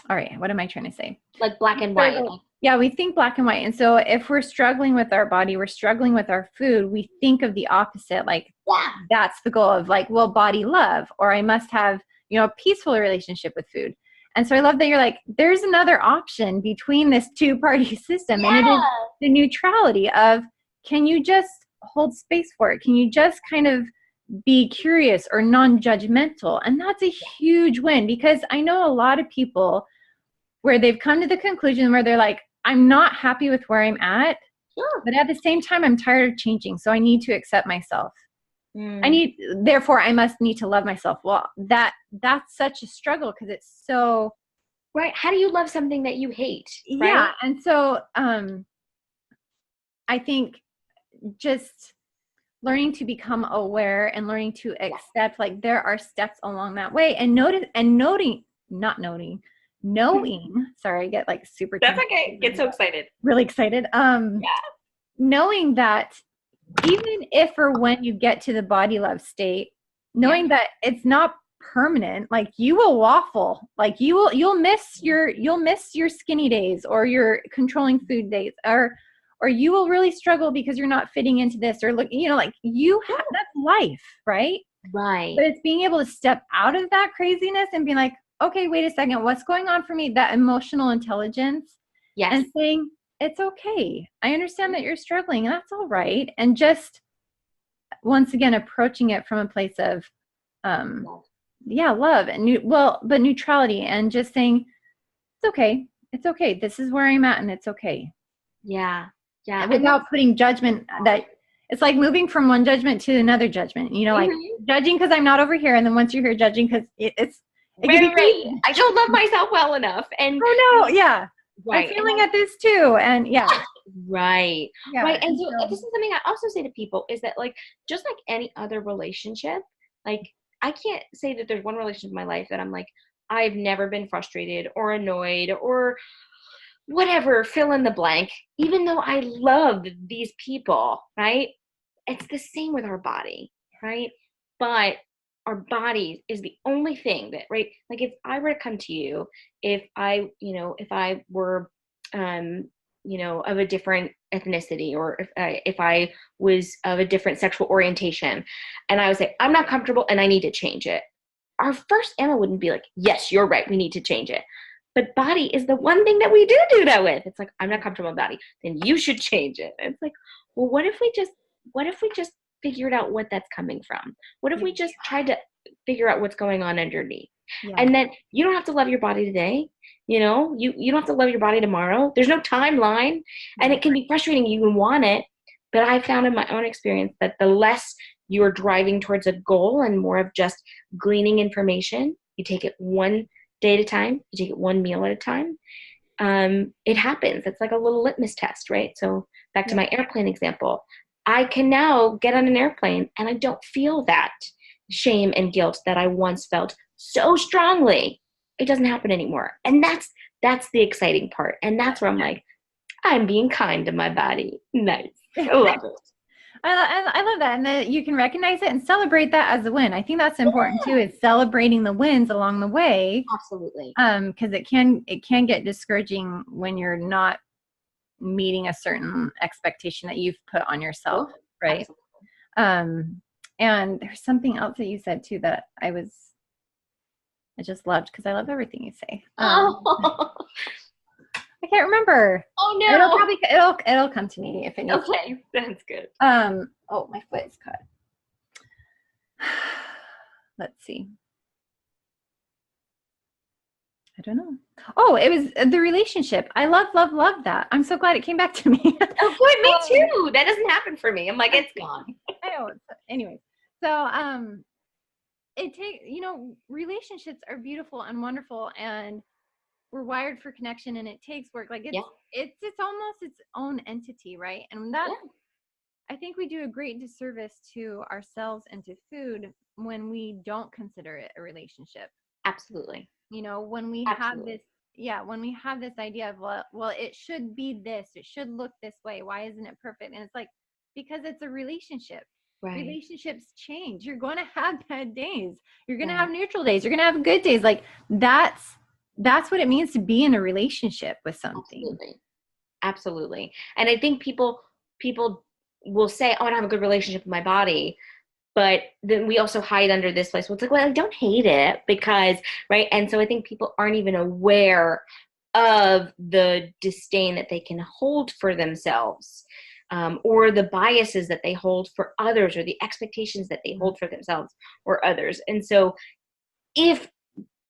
all right, what am I trying to say? Like black and white. Yeah, we think black and white. And so if we're struggling with our body, we're struggling with our food, we think of the opposite, like that's the goal of like, well, body love, or I must have, a peaceful relationship with food. And so I love that you're like, there's another option between this two-party system. And it is the neutrality of, can you just hold space for it? Can you just kind of be curious or non-judgmental? And that's a huge win, because I know a lot of people where they've come to the conclusion where they're like, I'm not happy with where I'm at, but at the same time, I'm tired of changing. So I need to accept myself. Therefore I must need to love myself. Well, that's such a struggle, because it's so right. How do you love something that you hate? Right? Yeah. And so I think just learning to become aware and learning to accept, like, there are steps along that way, and knowing, sorry, I get like super. That's okay. Get so excited. Really excited. Knowing that even if or when you get to the body love state, knowing that it's not permanent, like you will waffle, like you'll miss your skinny days or your controlling food days, or you will really struggle because you're not fitting into this, or look, like that's life, right? Right. But it's being able to step out of that craziness and be like, okay, wait a second, what's going on for me? That emotional intelligence. Yes. And saying, it's okay. I understand that you're struggling, and that's all right. And just, once again, approaching it from a place of, love and but neutrality, and just saying, it's okay. It's okay. This is where I'm at, and it's okay. Yeah. Yeah. And without putting judgment, that it's like moving from one judgment to another judgment, like judging because I'm not over here. And then once you're here judging, because it's right. I don't love myself well enough. And right. I'm feeling at this too. And right. Right. And so this is something I also say to people, is that, like, just like any other relationship, like, I can't say that there's one relationship in my life that I'm like, I've never been frustrated or annoyed or whatever, fill in the blank, even though I love these people, right? It's the same with our body, right? But our bodies is the only thing that, right? Like, if I were to come to you, if I were, of a different ethnicity, or if I was of a different sexual orientation, and I would say, I'm not comfortable and I need to change it, our first Emma wouldn't be like, yes, you're right, we need to change it. But body is the one thing that we do that with. It's like, I'm not comfortable with body, then you should change it. And it's like, well, what if we just figured out what that's coming from? What if we just tried to figure out what's going on underneath? And then you don't have to love your body today. You don't have to love your body tomorrow. There's no timeline, and it can be frustrating. You can want it, but I found in my own experience that the less you're driving towards a goal and more of just gleaning information, you take it one day at a time, you take it one meal at a time, it happens. It's like a little litmus test, right? So back to my airplane example, I can now get on an airplane and I don't feel that shame and guilt that I once felt so strongly. It doesn't happen anymore. And that's the exciting part. And that's where I'm like, I'm being kind to my body. Nice. I love it. I love that. And that you can recognize it and celebrate that as a win. I think that's important too, is celebrating the wins along the way. Absolutely. Because it can get discouraging when you're not meeting a certain expectation that you've put on yourself. Right. Absolutely. And there's something else that you said too that I was I just loved, because I love everything you say. Oh, I can't remember. oh It'll no. probably it'll come to me if it needs to. Okay, that's good. Oh, my foot is cut. Let's see. I don't know. Oh, it was the relationship. I love that. I'm so glad it came back to me. Oh, good, me too. That doesn't happen for me. I'm like, it's gone. I know. Anyways, so it takes, relationships are beautiful and wonderful, and we're wired for connection, and it takes work. Like it's almost its own entity, right? And that I think we do a great disservice to ourselves and to food when we don't consider it a relationship. Absolutely. When we have this, when we have this idea of, well, it should be this, it should look this way. Why isn't it perfect? And it's like, because it's a relationship. Right. Relationships change. You're going to have bad days. You're going to have neutral days. You're going to have good days. Like that's what it means to be in a relationship with something. Absolutely. And I think people will say, oh, I don't have a good relationship with my body. But then we also hide under this place. Well, it's like, well, I don't hate it because, right? And so I think people aren't even aware of the disdain that they can hold for themselves, or the biases that they hold for others, or the expectations that they hold for themselves or others. And so if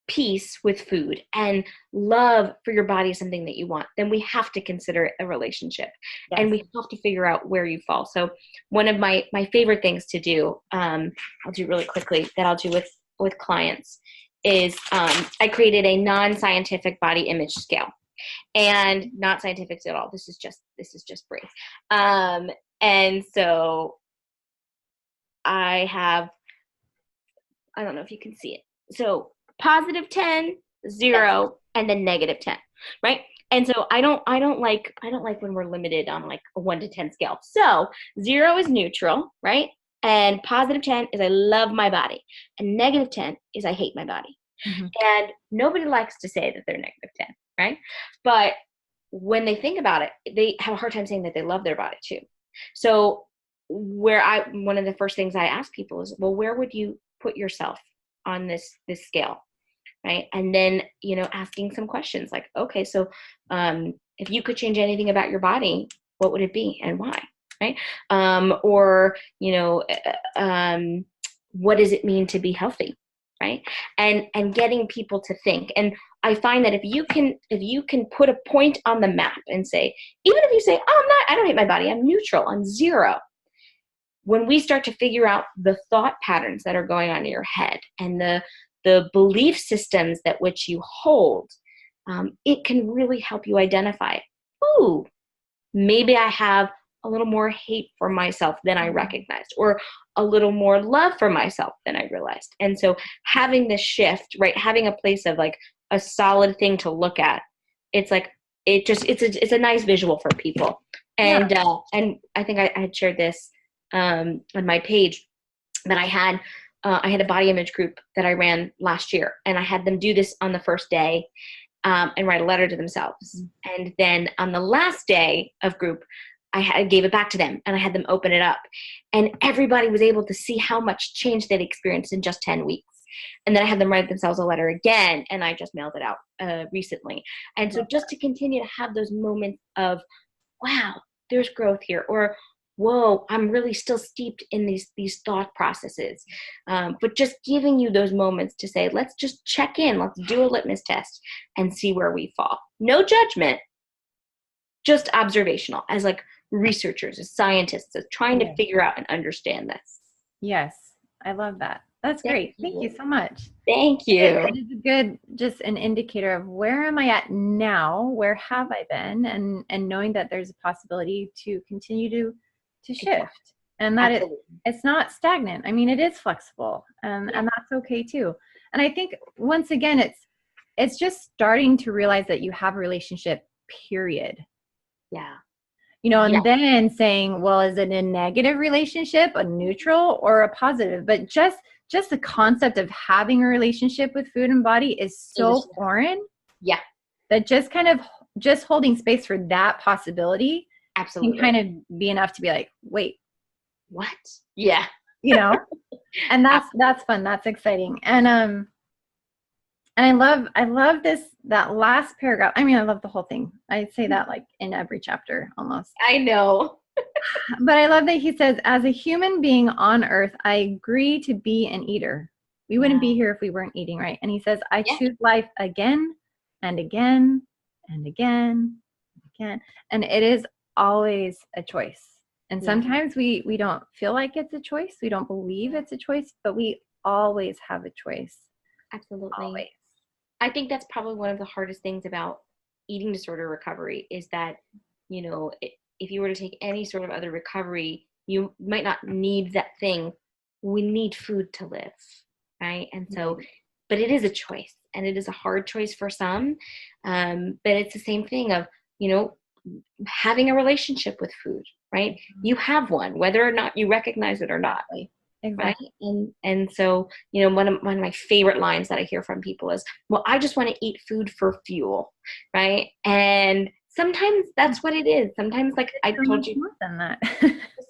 peace with food and love for your body is something that you want, then we have to consider it a relationship. Yes. And we have to figure out where you fall. So one of my favorite things to do, I'll do really quickly, that I'll do with clients is I created a non-scientific body image scale, and not scientific at all. This is just brave. And so I don't know if you can see it. So positive 10, 0, and then negative 10, right? And so I don't like when we're limited on like a 1 to 10 scale. So 0 is neutral, right? And positive 10 is I love my body. And negative 10 is I hate my body. Mm-hmm. And nobody likes to say that they're negative 10, right? But when they think about it, they have a hard time saying that they love their body too. So one of the first things I ask people is, well, where would you put yourself on this scale? Right. And then, asking some questions like, okay, so if you could change anything about your body, what would it be and why? Right. Or, what does it mean to be healthy? Right. And getting people to think. And I find that if you can put a point on the map and say, even if you say, oh, I don't hate my body, I'm neutral, I'm 0. When we start to figure out the thought patterns that are going on in your head and the belief systems that which you hold, it can really help you identify, ooh, maybe I have a little more hate for myself than I recognized, or a little more love for myself than I realized. And so having this shift, right, having a place of like a solid thing to look at, it's like, it's a nice visual for people. And and I think I had shared this on my page, that I had a body image group that I ran last year, and I had them do this on the first day and write a letter to themselves. And then on the last day of group, I gave it back to them, and I had them open it up, and everybody was able to see how much change they'd experienced in just 10 weeks. And then I had them write themselves a letter again, and I just mailed it out recently. And so just to continue to have those moments of, wow, there's growth here, or whoa, I'm really still steeped in these thought processes. But just giving you those moments to say, let's just check in, let's do a litmus test and see where we fall. No judgment, just observational, as like researchers, as scientists, as trying to figure out and understand this. Yes, I love that. That's great. Thank you so much. Thank you. It is a good, just an indicator of where am I at now? Where have I been? And knowing that there's a possibility to continue to shift, and that it's not stagnant. I mean, it is flexible, and that's okay too. And I think once again, it's just starting to realize that you have a relationship, period. Yeah. And then saying, well, is it a negative relationship, a neutral, or a positive? But just the concept of having a relationship with food and body is so foreign. Yeah. That just kind of just holding space for that possibility can kind of be enough to be like, wait, what? Yeah. And that's fun. That's exciting. And And I love that last paragraph. I mean, I love the whole thing. I'd say that like in every chapter almost. I know. But I love that he says, as a human being on earth, I agree to be an eater. We wouldn't be here if we weren't eating, right? And he says, I choose life again and again and again and again. And it is always a choice. And sometimes we don't feel like it's a choice. We don't believe it's a choice, but we always have a choice. Absolutely. Always. I think that's probably one of the hardest things about eating disorder recovery is that, you know, if you were to take any sort of other recovery, you might not need that thing. We need food to live, right? And so, but it is a choice, and it is a hard choice for some. But it's the same thing of, you know, having a relationship with food, right? You have one, whether or not you recognize it or not. Exactly. Right? And so, you know, one of my favorite lines that I hear from people is, well, I just want to eat food for fuel, right? And sometimes that's what it is. Sometimes, like I told you, more than that.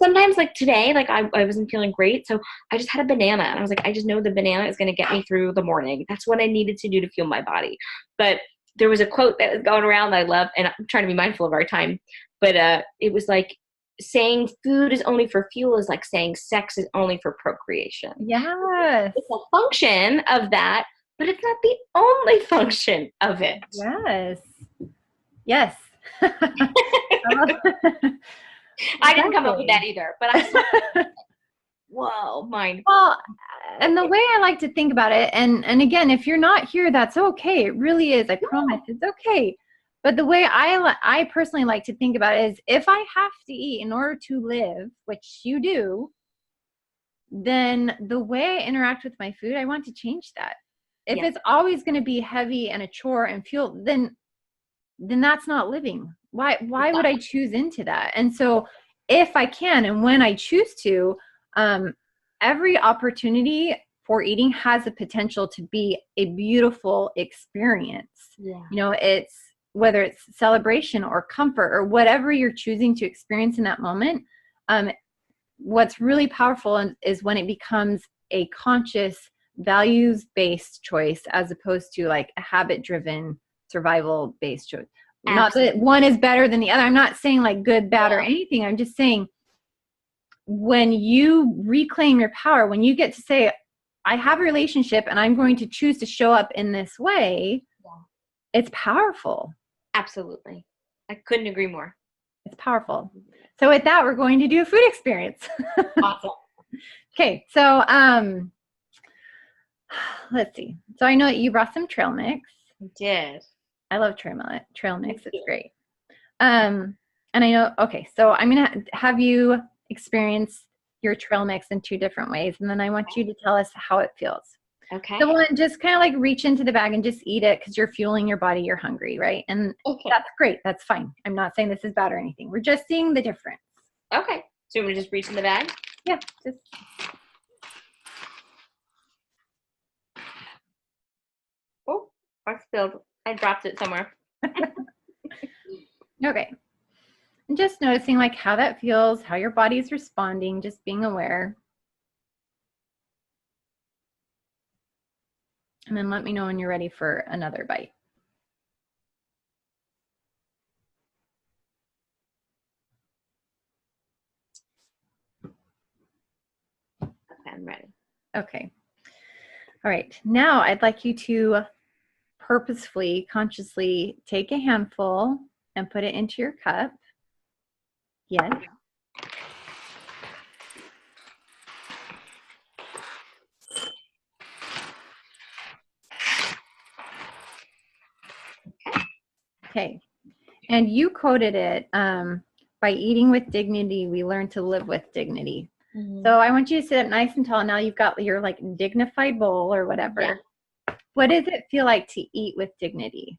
sometimes like today, like I wasn't feeling great, so I just had a banana, and I was like, I just know the banana is going to get me through the morning. That's what I needed to do to fuel my body. But there was a quote that was going around that I love, and I'm trying to be mindful of our time, but it was like, saying food is only for fuel is like saying sex is only for procreation. Yes. It's a function of that, but it's not the only function of it. Yes. Yes. I didn't come up with that either, but I saw, whoa, mine. Well, and the way I like to think about it, and again, if you're not here, that's okay. It really is. I promise, it's okay. But the way I personally like to think about it is, if I have to eat in order to live, which you do, then the way I interact with my food, I want to change that. If it's always going to be heavy and a chore and fuel, then that's not living. Why would I choose into that? And so if I can, and when I choose to, every opportunity for eating has a potential to be a beautiful experience. You know, it's whether it's celebration or comfort or whatever you're choosing to experience in that moment. What's really powerful is when it becomes a conscious, values-based choice, as opposed to like a habit-driven, survival-based choice. Not that one is better than the other. I'm not saying like good, bad, or anything. I'm just saying, when you reclaim your power, when you get to say, I have a relationship and I'm going to choose to show up in this way, it's powerful. Absolutely. I couldn't agree more. It's powerful. So with that, we're going to do a food experience. Awesome. Okay, so let's see. So I know that you brought some trail mix. I did. I love trail mix. It's great. And I know, okay, so I'm going to have you experience your trail mix in 2 different ways, and then I want you to tell us how it feels. Okay. So one, just kind of like reach into the bag and just eat it, because you're fueling your body, you're hungry, right? And that's great. That's fine. I'm not saying this is bad or anything. We're just seeing the difference. Okay. So you want me to just reach in the bag? Yeah, just. Oh, I spilled. I dropped it somewhere. Okay. And just noticing like how that feels, how your body's responding, just being aware. And then let me know when you're ready for another bite. Okay, I'm ready. Okay. All right. Now I'd like you to purposefully, consciously take a handful and put it into your cup. Yes. Okay. And you quoted it, by eating with dignity, we learn to live with dignity. Mm-hmm. So I want you to sit up nice and tall. Now you've got your like dignified bowl or whatever. Yeah. What does it feel like to eat with dignity?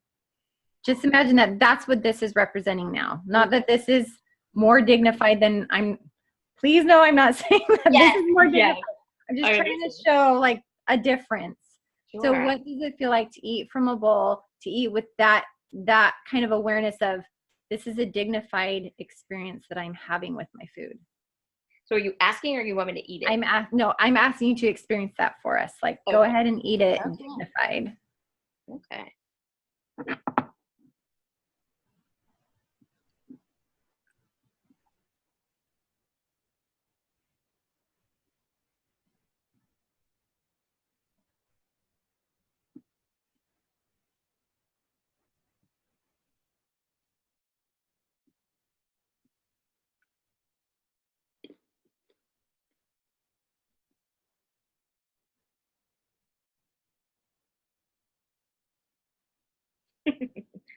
Just imagine that that's what this is representing now. Not that this is more dignified than please no, I'm not saying that this is more dignified. I'm just trying to show like a difference. Sure. So what does it feel like to eat from a bowl, to eat with that kind of awareness of, this is a dignified experience that I'm having with my food? So are you asking, or you want me to eat it? I'm asking you to experience that for us. Like, go ahead and eat it dignified. Okay.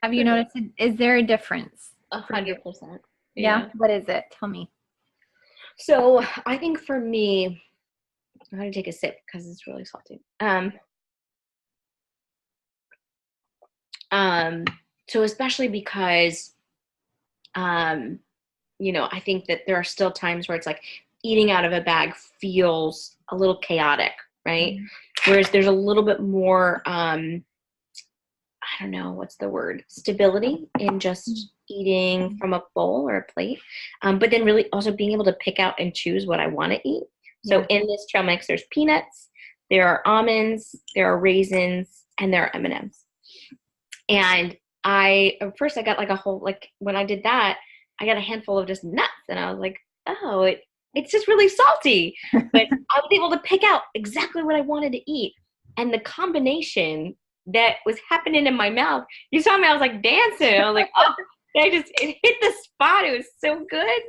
Have you noticed, is there a difference? 100%. Yeah. What is it? Tell me. So I think for me, I'm going to take a sip because it's really salty. So especially because, I think that there are still times where it's like eating out of a bag feels a little chaotic, right? Mm-hmm. Whereas there's a little bit more, I don't know, what's the word? Stability in just eating from a bowl or a plate. But then really also being able to pick out and choose what I want to eat. So in this trail mix, there's peanuts, there are almonds, there are raisins, and there are M&Ms. And at first I got like a whole, like when I did that, I got a handful of just nuts and I was like, oh, it's just really salty. But I was able to pick out exactly what I wanted to eat. And the combination that was happening in my mouth, you saw me, I was like dancing. I was like, oh, it hit the spot. It was so good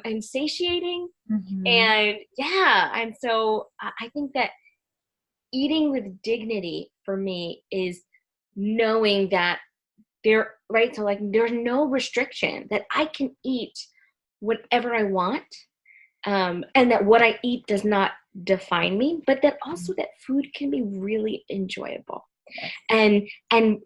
and satiating. Mm-hmm. And so I think that eating with dignity for me is knowing that so like there's no restriction, that I can eat whatever I want, and that what I eat does not define me, but that also that food can be really enjoyable. And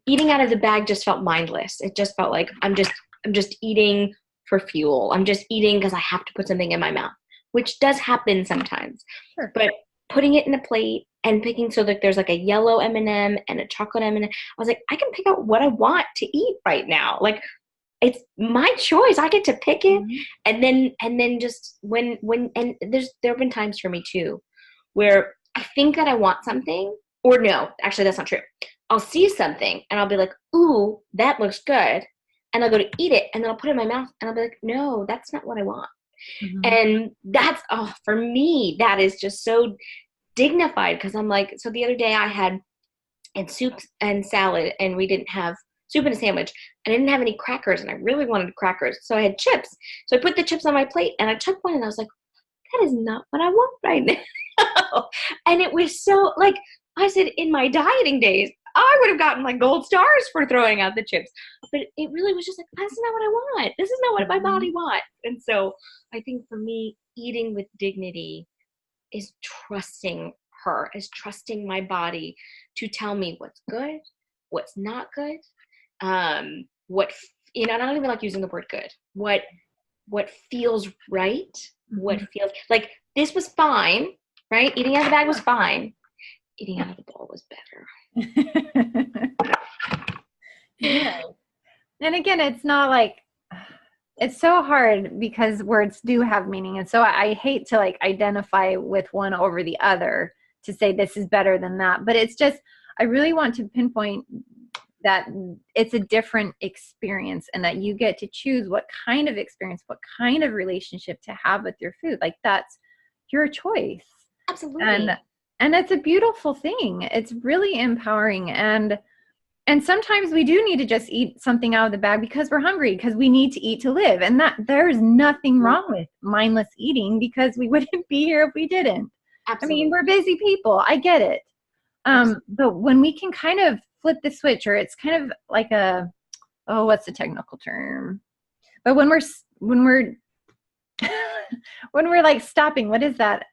eating out of the bag just felt mindless. It just felt like I'm just eating for fuel. I'm just eating because I have to put something in my mouth, which does happen sometimes. Sure. But putting it in a plate and picking, so that there's like a yellow M&M and a chocolate M&M. I was like, I can pick out what I want to eat right now. Like, it's my choice. I get to pick it. Mm-hmm. And then just when there have been times for me too, where I think that I want something, or no, actually that's not true. I'll see something and I'll be like, ooh, that looks good. And I'll go to eat it and then I'll put it in my mouth and I'll be like, no, that's not what I want. Mm-hmm. And that's, for me, that is just so dignified, because I'm like, so the other day I had soup and salad, and we didn't have soup and a sandwich, and I didn't have any crackers, and I really wanted crackers, so I had chips. So I put the chips on my plate and I took one and I was like, that is not what I want right now. And it was so, like I said, in my dieting days I would have gotten like gold stars for throwing out the chips, but it really was just like, that's not what I want. This is not what my body wants. And so I think for me, eating with dignity is trusting trusting my body to tell me what's good, what's not good, I don't even like using the word good. What feels right, mm-hmm. What feels like this was fine, right? Eating out of the bag was fine. Eating out of the bowl was better. Yeah. And again, it's not like, it's so hard because words do have meaning. And so I hate to like identify with one over the other to say this is better than that. But it's just, I really want to pinpoint that it's a different experience, and that you get to choose what kind of experience, what kind of relationship to have with your food. Like, that's your choice. Absolutely. And it's a beautiful thing. It's really empowering. And sometimes we do need to just eat something out of the bag because we're hungry, because we need to eat to live. And that there's nothing wrong with mindless eating, because we wouldn't be here if we didn't. Absolutely. I mean, we're busy people. I get it. But when we can kind of flip the switch, or it's kind of like what's the technical term? But when we're when we're like stopping, what is that?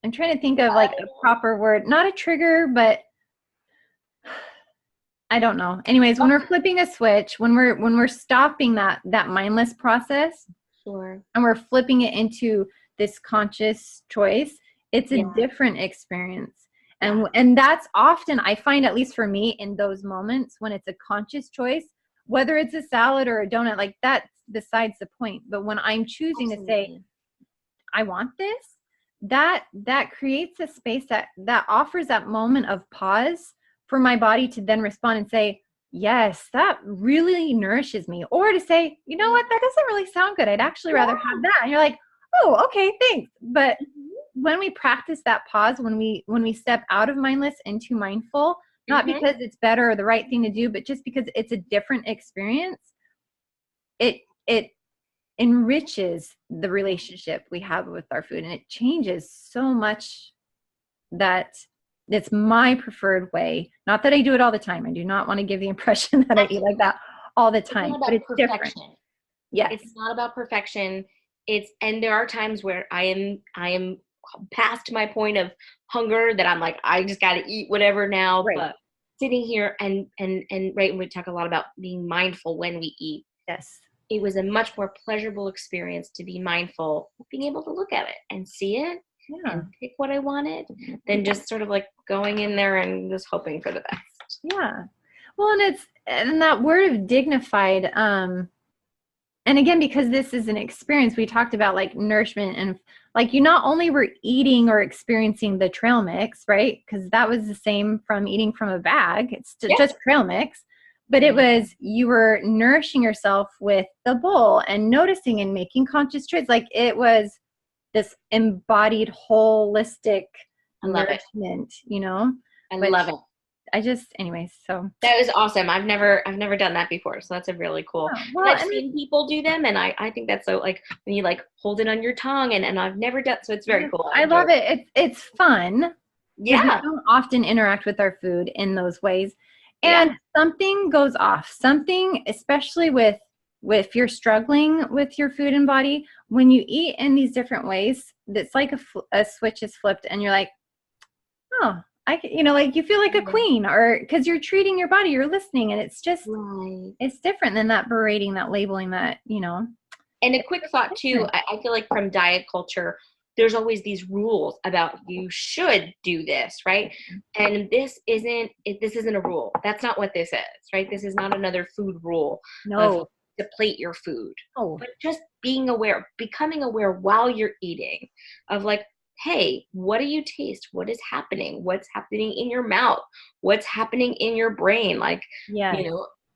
I'm trying to think of like a proper word, not a trigger, but I don't know. Anyways, when we're flipping a switch, when we're stopping that mindless process, sure, and we're flipping it into this conscious choice, it's a different experience. And that's often, I find, at least for me, in those moments when it's a conscious choice, whether it's a salad or a donut, like that's besides the point. But when I'm choosing to say, I want this, that creates a space that offers that moment of pause for my body to then respond and say, yes, that really nourishes me. Or to say, you know what, that doesn't really sound good. I'd actually rather have that. And you're like, oh, okay, thanks. But when we practice that pause, when we step out of mindless into mindful, not because it's better or the right thing to do, but just because it's a different experience, it enriches the relationship we have with our food, and it changes so much that it's my preferred way. Not that I do it all the time. I do not want to give the impression that I eat like that all the time, but it's different. Yes. It's not about perfection. And there are times where I am past my point of hunger, that I'm like, I just got to eat whatever now. Right. But sitting here and right, and we talk a lot about being mindful when we eat. Yes. It was a much more pleasurable experience to be mindful, being able to look at it and see it and pick what I wanted, than just sort of like going in there and just hoping for the best. Yeah. Well, and that word of dignified, and again, because this is an experience, we talked about like nourishment, and like you not only were eating or experiencing the trail mix, right? Because that was the same from eating from a bag. It's just trail mix. But it was, you were nourishing yourself with the bowl and noticing and making conscious choices. Like it was this embodied, holistic nourishment, you know? I love it. Anyways, so. That was awesome. I've never done that before. So that's a really cool. Yeah, well, I've seen people do them, and I think that's so, like, when you like hold it on your tongue, and I've never done, so it's very cool. I love it. It's fun. Yeah. We don't often interact with our food in those ways. And something goes off. Something, especially if you're struggling with your food and body, when you eat in these different ways, it's like a switch is flipped, and you're like, oh, like you feel like a queen, or because you're treating your body, you're listening, and it's just, it's different than that berating, that labeling, that, And a quick thought too, I feel like from diet culture, there's always these rules about you should do this, right? And this isn't a rule. That's not what this is, right? This is not another food rule. No. To plate your food. Oh. But just being aware, becoming aware while you're eating of like, hey, what do you taste? What is happening? What's happening in your mouth? What's happening in your brain? Like,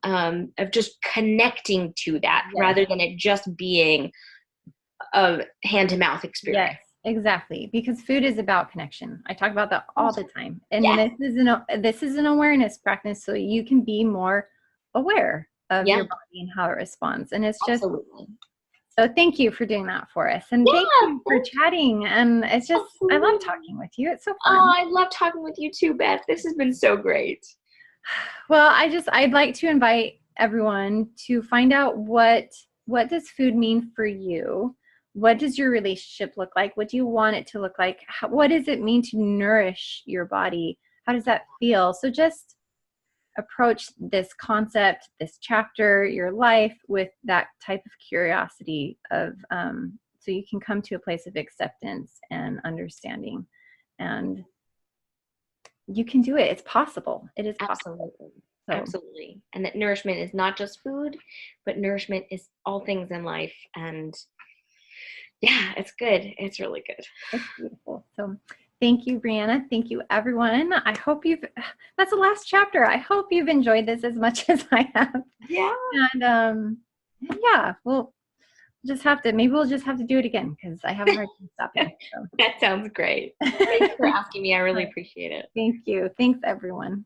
of just connecting to that rather than it just being a hand-to-mouth experience. Yes. Exactly, because food is about connection. I talk about that all the time. And this is an awareness practice, so you can be more aware of your body and how it responds. And it's just, so thank you for doing that for us. And thank you for chatting. And it's just, I love talking with you. It's so fun. Oh, I love talking with you too, Beth. This has been so great. Well, I'd like to invite everyone to find out what does food mean for you? What does your relationship look like? What do you want it to look like? What does it mean to nourish your body? How does that feel? So just approach this concept, this chapter, your life with that type of curiosity of, so you can come to a place of acceptance and understanding, and you can do it. It's possible. It is possible. Absolutely. And that nourishment is not just food, but nourishment is all things in life. And yeah, it's good. It's really good. It's beautiful. So thank you, Brianna. Thank you, everyone. I hope that's the last chapter. I hope you've enjoyed this as much as I have. Yeah. And we'll just have to do it again, because I have a hard time stopping. So. That sounds great. Thanks for asking me. I really appreciate it. Thank you. Thanks, everyone.